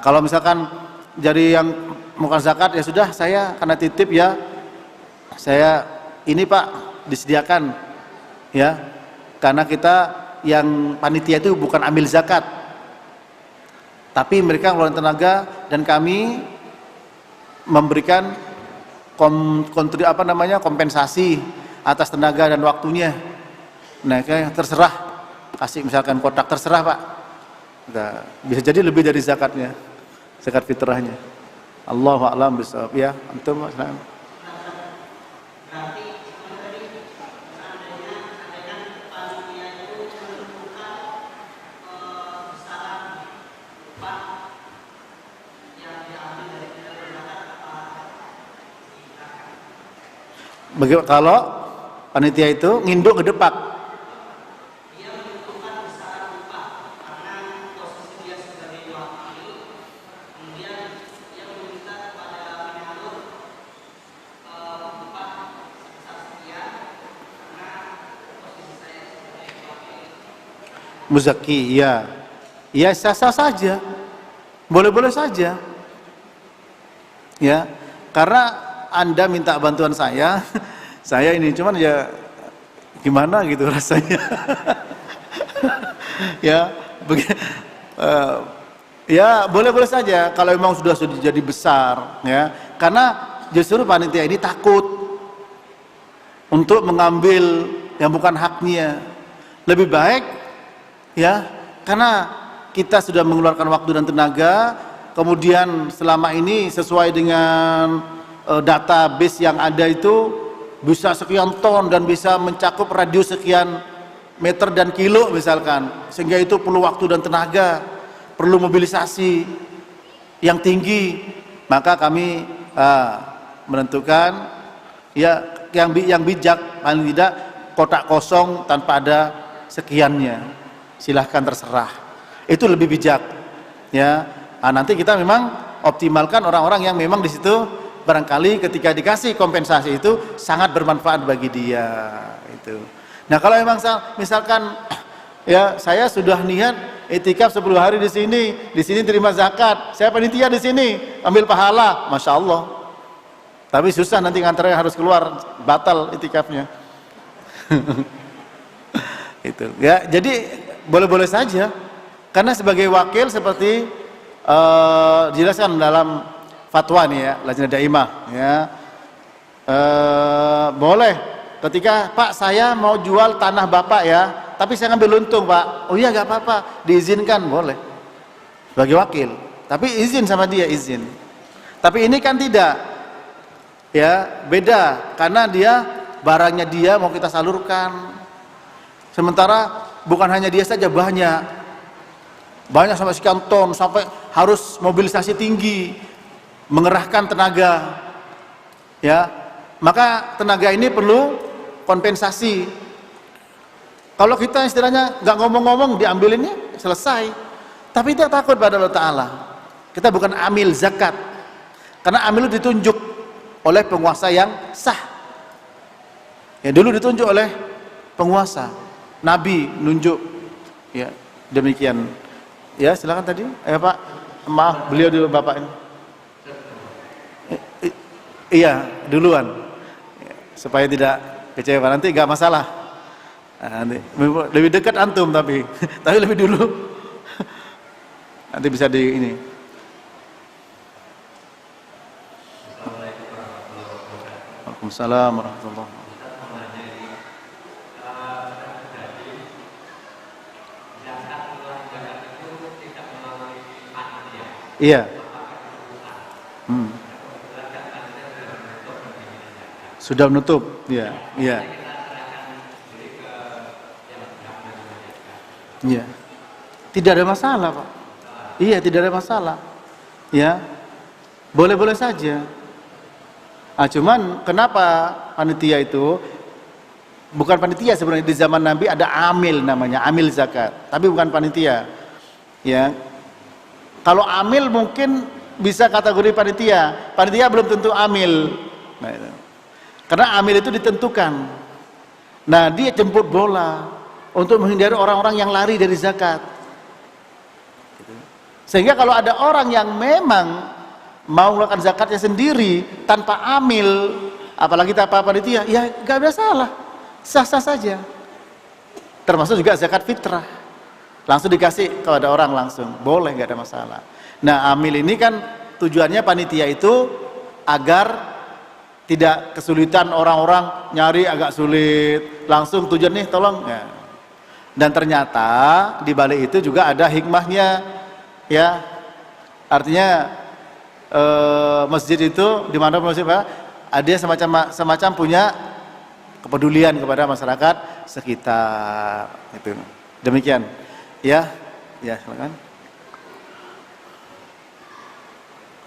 Kalau misalkan jadi yang bukan zakat, ya sudah, saya karena titip ya, saya ini Pak disediakan ya, karena kita yang panitia itu bukan amil zakat, tapi mereka ngeluarin tenaga dan kami memberikan kompensasi atas tenaga dan waktunya. Nah, kayak terserah, kasih misalkan kotak, terserah Pak. Nah, bisa jadi lebih dari zakatnya, zakat fitrahnya. Allahu a'lam bishawab. Ya, antum Mas. Bagaimana kalau panitia itu nginduk ngedepak? Dia menentukan besaran upah karena posisi dia sebagai wakil, kemudian dia meminta kepada penyaluran upah sebesar sekian karena posisi saya sebagai wakil. Muzaki, iya, iya, sah-sah saja, boleh-boleh saja, ya, karena Anda minta bantuan saya ini cuman ya gimana gitu rasanya. Ya, ya boleh-boleh saja kalau memang sudah jadi besar, ya, karena justru panitia ini takut untuk mengambil yang bukan haknya. Lebih baik, ya, karena kita sudah mengeluarkan waktu dan tenaga, kemudian selama ini sesuai dengan database yang ada itu bisa sekian ton dan bisa mencakup radius sekian meter dan kilo misalkan, sehingga itu perlu waktu dan tenaga, perlu mobilisasi, yang tinggi, maka kami menentukan ya yang bijak, paling tidak kotak kosong tanpa ada sekiannya, silahkan terserah, itu lebih bijak ya. Nanti kita memang optimalkan orang-orang yang memang di situ barangkali ketika dikasih kompensasi itu sangat bermanfaat bagi dia itu. Nah kalau memang misalkan ya saya sudah niat itikaf 10 hari di sini terima zakat, saya panitia di sini ambil pahala, masya Allah. Tapi susah nanti nganternya harus keluar, batal itikafnya. Itu ya, jadi boleh-boleh saja karena sebagai wakil seperti dijelaskan dalam fatwa nih ya, Lajnah Daimah ya, boleh ketika Pak saya mau jual tanah Bapak ya, tapi saya ngambil untung Pak, oh iya gak apa-apa, diizinkan, boleh sebagai wakil, tapi izin sama dia, izin. Tapi ini kan tidak ya, beda karena dia barangnya dia mau kita salurkan, sementara bukan hanya dia saja, banyak sampai sekian ton, sampai harus mobilisasi tinggi, mengerahkan tenaga ya, maka tenaga ini perlu kompensasi. Kalau kita istilahnya nggak ngomong-ngomong diambilinnya selesai, tapi kita takut pada Allah Ta'ala, kita bukan amil zakat karena amil itu ditunjuk oleh penguasa yang sah ya, dulu ditunjuk oleh penguasa, Nabi nunjuk ya, demikian ya. Silakan tadi Pak, maaf beliau dulu Bapak ini. Iya duluan supaya tidak kecewa, nanti nggak masalah. Nanti lebih dekat antum tapi lebih dulu nanti bisa di ini. Waalaikumsalam warahmatullahi wabarakatuh. Iya. Sudah menutup, iya, iya. Iya. Tidak ada masalah, Pak. Iya, tidak ada masalah. Ya. Boleh-boleh saja. Cuman kenapa panitia itu bukan panitia sebenarnya, di zaman Nabi ada amil namanya, amil zakat, tapi bukan panitia. Ya. Kalau amil mungkin bisa kategori panitia. Panitia belum tentu amil. Nah, itu. Karena amil itu ditentukan. Nah, dia jemput bola untuk menghindari orang-orang yang lari dari zakat. Sehingga kalau ada orang yang memang mau mengeluarkan zakatnya sendiri tanpa amil, apalagi tanpa panitia, ya gak ada salah, sah-sah saja. Termasuk juga zakat fitrah, langsung dikasih kepada orang langsung, boleh, gak ada masalah. Nah, amil ini kan tujuannya panitia itu agar tidak kesulitan orang-orang nyari agak sulit, langsung tujuan nih tolong ya. Dan ternyata di balik itu juga ada hikmahnya ya, artinya masjid itu di mana masjid Pak, ada semacam punya kepedulian kepada masyarakat sekitar itu. Demikian ya, ya silakan.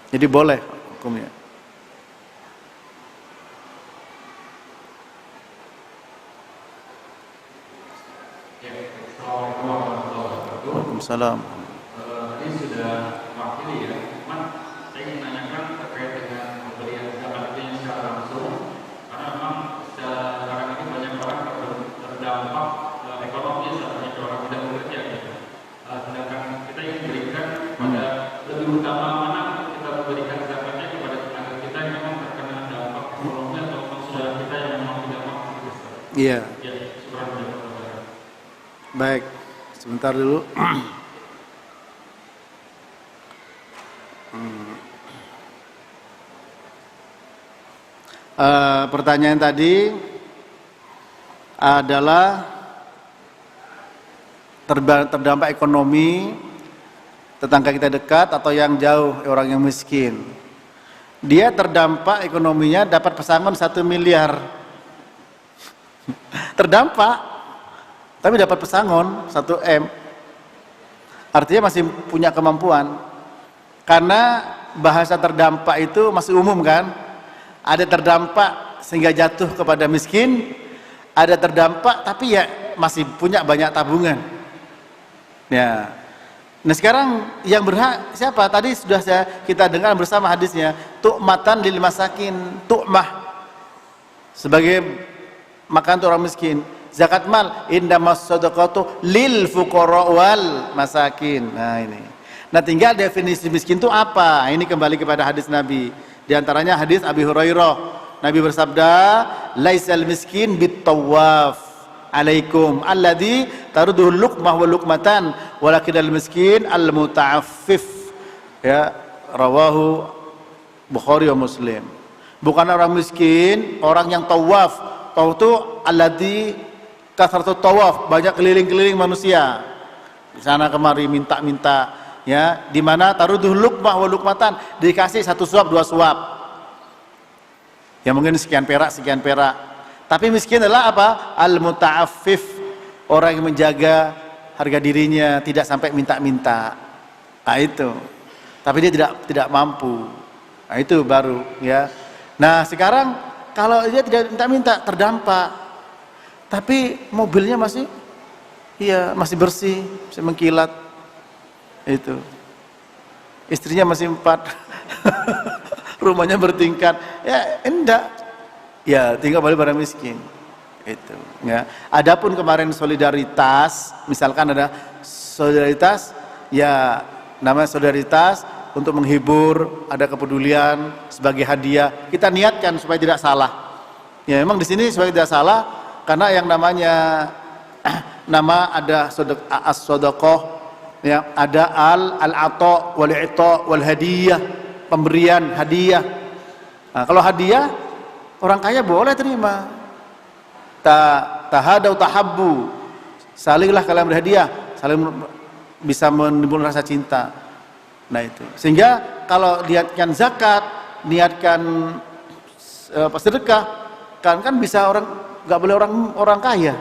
Jadi boleh hukumnya. Waalaikumsalam. Ini sudah mewakili ya, cuman saya ingin menanyakan terkait dengan pemberian zakat ini secara langsung, karena memang sekarang ini banyak orang terdampak ekonomi saat banyak orang tidak bekerja gitu. Sedangkan kita ingin berikan pada lebih utama mana kita memberikan zakatnya kepada tenaga kita yang memang terkena dampak ekonomi atau saudara kita yang memang tidak mampu. Iya. Ya, syukur. Baik, sebentar dulu. Pertanyaan tadi adalah terdampak ekonomi tetangga kita dekat atau yang jauh, orang yang miskin. Dia terdampak ekonominya dapat pesangon 1 miliar. Terdampak, tapi dapat pesangon 1 M. Artinya masih punya kemampuan. Karena bahasa terdampak itu masih umum kan? Ada terdampak sehingga jatuh kepada miskin, ada terdampak tapi ya masih punya banyak tabungan. Ya. Nah sekarang yang berhak siapa? Tadi sudah kita dengar bersama hadisnya, tu'matan lil masakin, tu'mah sebagai makan untuk orang miskin. Zakat mal, indamas shadaqatu lil fuqara wal masakin. Nah ini. Nah tinggal definisi miskin itu apa? Ini kembali kepada hadis Nabi. Di antaranya hadis Abi Hurairah. Nabi bersabda, laisal miskin bit tawaf alaikum alladzi taruduhu luqmah wa luqmatan walakinal miskin al muta'affif. Ya, rawahu Bukhari wa Muslim. Bukan orang miskin, orang yang tawaf. Tawaf itu alladzi kasratu tawaf, banyak keliling-keliling manusia. Di sana kemari minta-minta, ya, di mana taruduhu luqmah wa luqmatan, dikasih satu suap, dua suap. Ya mungkin sekian perak. Tapi miskin adalah apa? Al-muta'affif, orang yang menjaga harga dirinya, tidak sampai minta-minta. Nah itu. Tapi dia tidak mampu. Nah itu baru ya. Nah sekarang kalau dia tidak minta-minta, terdampak. Tapi mobilnya masih bersih, masih mengkilat. Itu. Istrinya masih 4. Rumahnya bertingkat. Ya enggak. Ya tinggal balik pada miskin itu ya. Adapun kemarin solidaritas, misalkan ada solidaritas ya, namanya solidaritas untuk menghibur, ada kepedulian sebagai hadiah, kita niatkan supaya tidak salah ya. Memang di sini supaya tidak salah karena yang namanya nama ada as-shadaqah ya, ada al-ata wal ita wal hadiyah, pemberian hadiah. Nah, kalau hadiah orang kaya boleh terima. Tahadau tahabbu, salinglah kalian berhadiah, saling bisa menimbulkan rasa cinta. Nah itu. Sehingga kalau niatkan zakat, niatkan sedekah, kan bisa orang, nggak boleh orang kaya,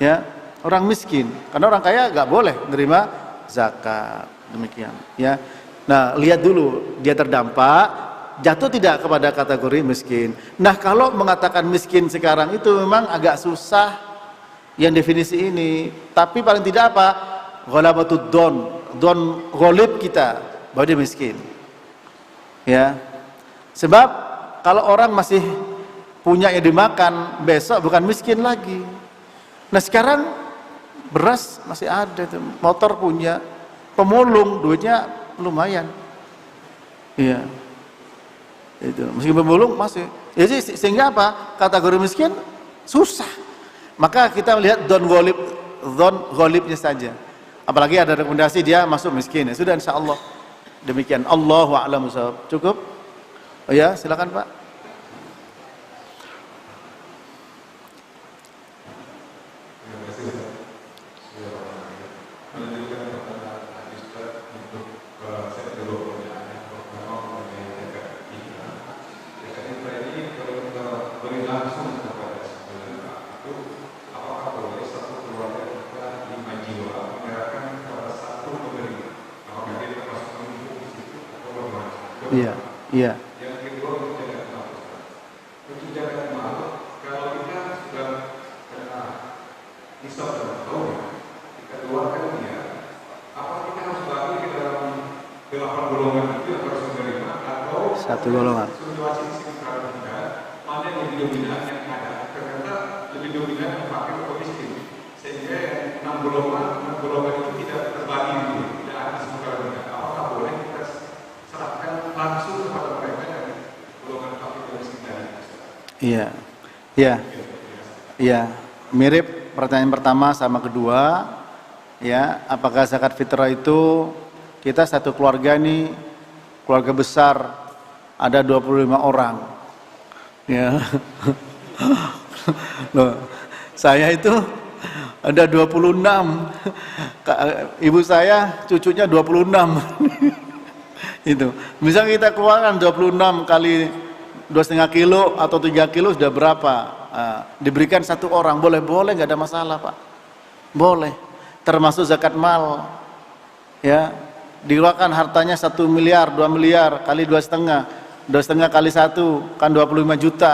ya, orang miskin. Karena orang kaya nggak boleh menerima zakat. Demikian, ya. Nah lihat dulu dia terdampak. Jatuh tidak kepada kategori miskin. Nah kalau mengatakan miskin sekarang itu memang agak susah yang definisi ini. Tapi paling tidak apa? Ghalabatud don ghalib kita bahwa dia miskin. Ya. Sebab kalau orang masih punya yang dimakan, besok bukan miskin lagi. Nah sekarang beras masih ada, motor punya, pemulung duitnya lumayan. Iya. Itu meskipun belum masih. Jadi sehingga apa? Kategori miskin susah. Maka kita melihat don ghalibnya saja. Apalagi ada rekomendasi dia masuk miskin. Ya sudah insyaallah. Demikian. Allahu a'lam bishawab. Cukup? Oh ya, silakan Pak. Iya, iya. Yang kedua untuk jaga mal. Untuk jaga mal, kalau kita sudah kena nisab dalam tahun, kita keluarkan dia. Apa kita harus bagi ke dalam 8 golongan itu yang harus menerima atau satu golongan? Situasi sekitar kita, mana yang lebih dominan yang ada? Ternyata lebih dominan yang pakai atau miskin, sehingga yang 6 golongan itu tidak terbagi dulu, tidak ada sekitar kita. Apakah boleh kita serahkan langsung kepada mereka yang golongan fakir dan miskin tadi? Iya. Mirip pertanyaan pertama sama kedua. Ya, apakah zakat fitrah itu kita satu keluarga nih, keluarga besar, ada 25 orang. Ya. Loh, saya itu ada 26. Ibu saya cucunya 26. Itu bisa kita keluarkan 26 kali 2,5 kilo atau 3 kilo sudah berapa? Diberikan satu orang, boleh nggak ada masalah Pak, boleh, termasuk zakat mal, ya. dikeluarkan hartanya 1 miliar, 2 miliar kali 2,5 kali 1 kan 25 juta,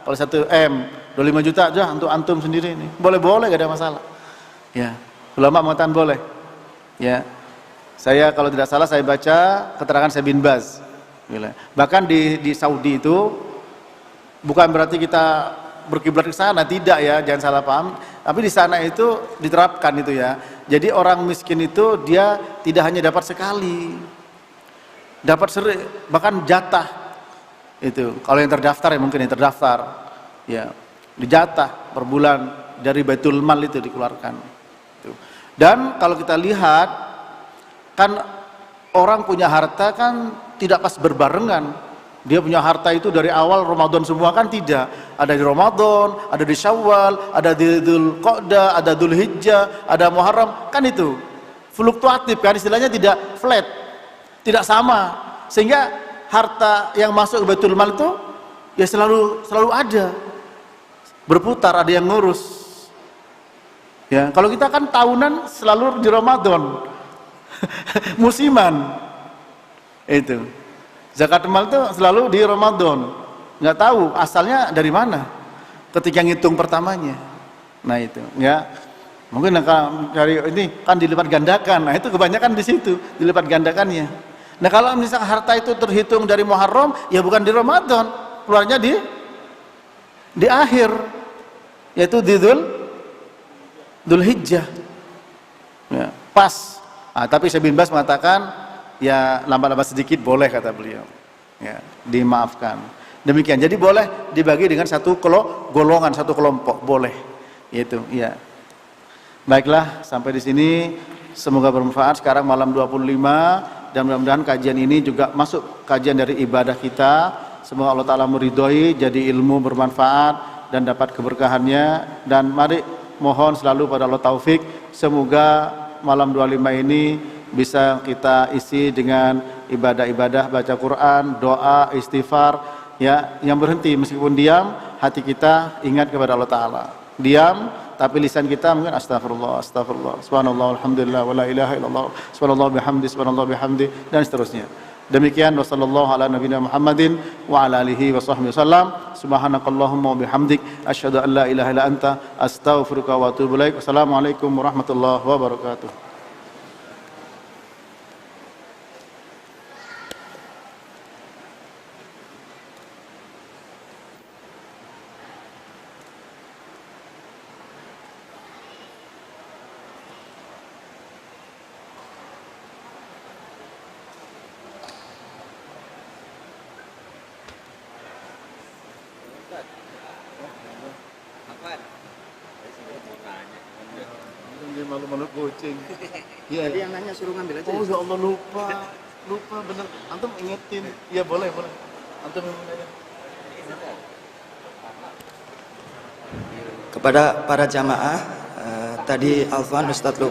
kalau 1 M 25 juta aja untuk antum sendiri ini. Boleh gak ada masalah. Ya, ulama mengatakan boleh. Ya, saya kalau tidak salah saya baca keterangan Syekh bin Baz. Bahkan di Saudi itu bukan berarti kita berkiblat ke sana, tidak ya, jangan salah paham. Tapi di sana itu diterapkan itu ya. Jadi orang miskin itu dia tidak hanya dapat sekali, dapat sering, bahkan jatah itu. Kalau yang terdaftar ya mungkin yang terdaftar, ya dijatah per bulan dari Baitul Mal itu dikeluarkan. Dan kalau kita lihat kan orang punya harta kan tidak pas berbarengan. Dia punya harta itu dari awal Ramadan semua kan tidak. Ada di Ramadan, ada di Syawal, ada di Dzul Qa'dah, ada Dzul Hijjah, ada Muharram, kan itu fluktuatif kan, istilahnya tidak flat, tidak sama. Sehingga harta yang masuk ke Baitul Mal itu ya selalu ada. Berputar, ada yang ngurus. Ya, kalau kita kan tahunan selalu di Ramadan. Musiman. Itu. Zakat mal itu selalu di Ramadan. Nggak tahu asalnya dari mana ketika ngitung pertamanya. Nah itu, ya. Mungkin dari ini kan dilipat gandakan. Nah itu kebanyakan di situ dilipat gandakannya. Nah kalau misalnya harta itu terhitung dari Muharram, ya bukan di Ramadan, keluarnya di akhir, yaitu di Dzul Hijjah. Ya, pas. Nah, tapi Syekh bin Baz mengatakan ya lambat-lambat sedikit boleh, kata beliau, ya dimaafkan. Demikian, jadi boleh dibagi dengan satu golongan, satu kelompok, boleh, itu ya. Baiklah, sampai di sini semoga bermanfaat. Sekarang malam 25 dan mudah-mudahan kajian ini juga masuk kajian dari ibadah kita. Semoga Allah Ta'ala meridhoi, jadi ilmu bermanfaat dan dapat keberkahannya. Dan mari mohon selalu pada Allah taufik, semoga malam 25 ini bisa kita isi dengan ibadah-ibadah, baca Quran, doa, istighfar, ya, yang berhenti meskipun diam, hati kita ingat kepada Allah Ta'ala. Diam, tapi lisan kita mungkin astagfirullah, astagfirullah, subhanallah, alhamdulillah, wa la ilaha illallah, subhanallah bihamdi, dan seterusnya. Demikian, wassallallahu ala nabiyina Muhammadin wa ala alihi wa sahbihi wasallam. Subhanakallahumma wa bihamdik, asyhadu an la ilaha illa anta, astaghfiruka wa atubu ilaik. Wassalamualaikum warahmatullahi wabarakatuh. Malu-malu kucing. Iya. Tadi yang nanya suruh ngambil aja. Oh ya Allah, lupa bener. Antum ingetin. Iya boleh. Antum nanya. Kepada para jamaah, tadi Alfan Ustadz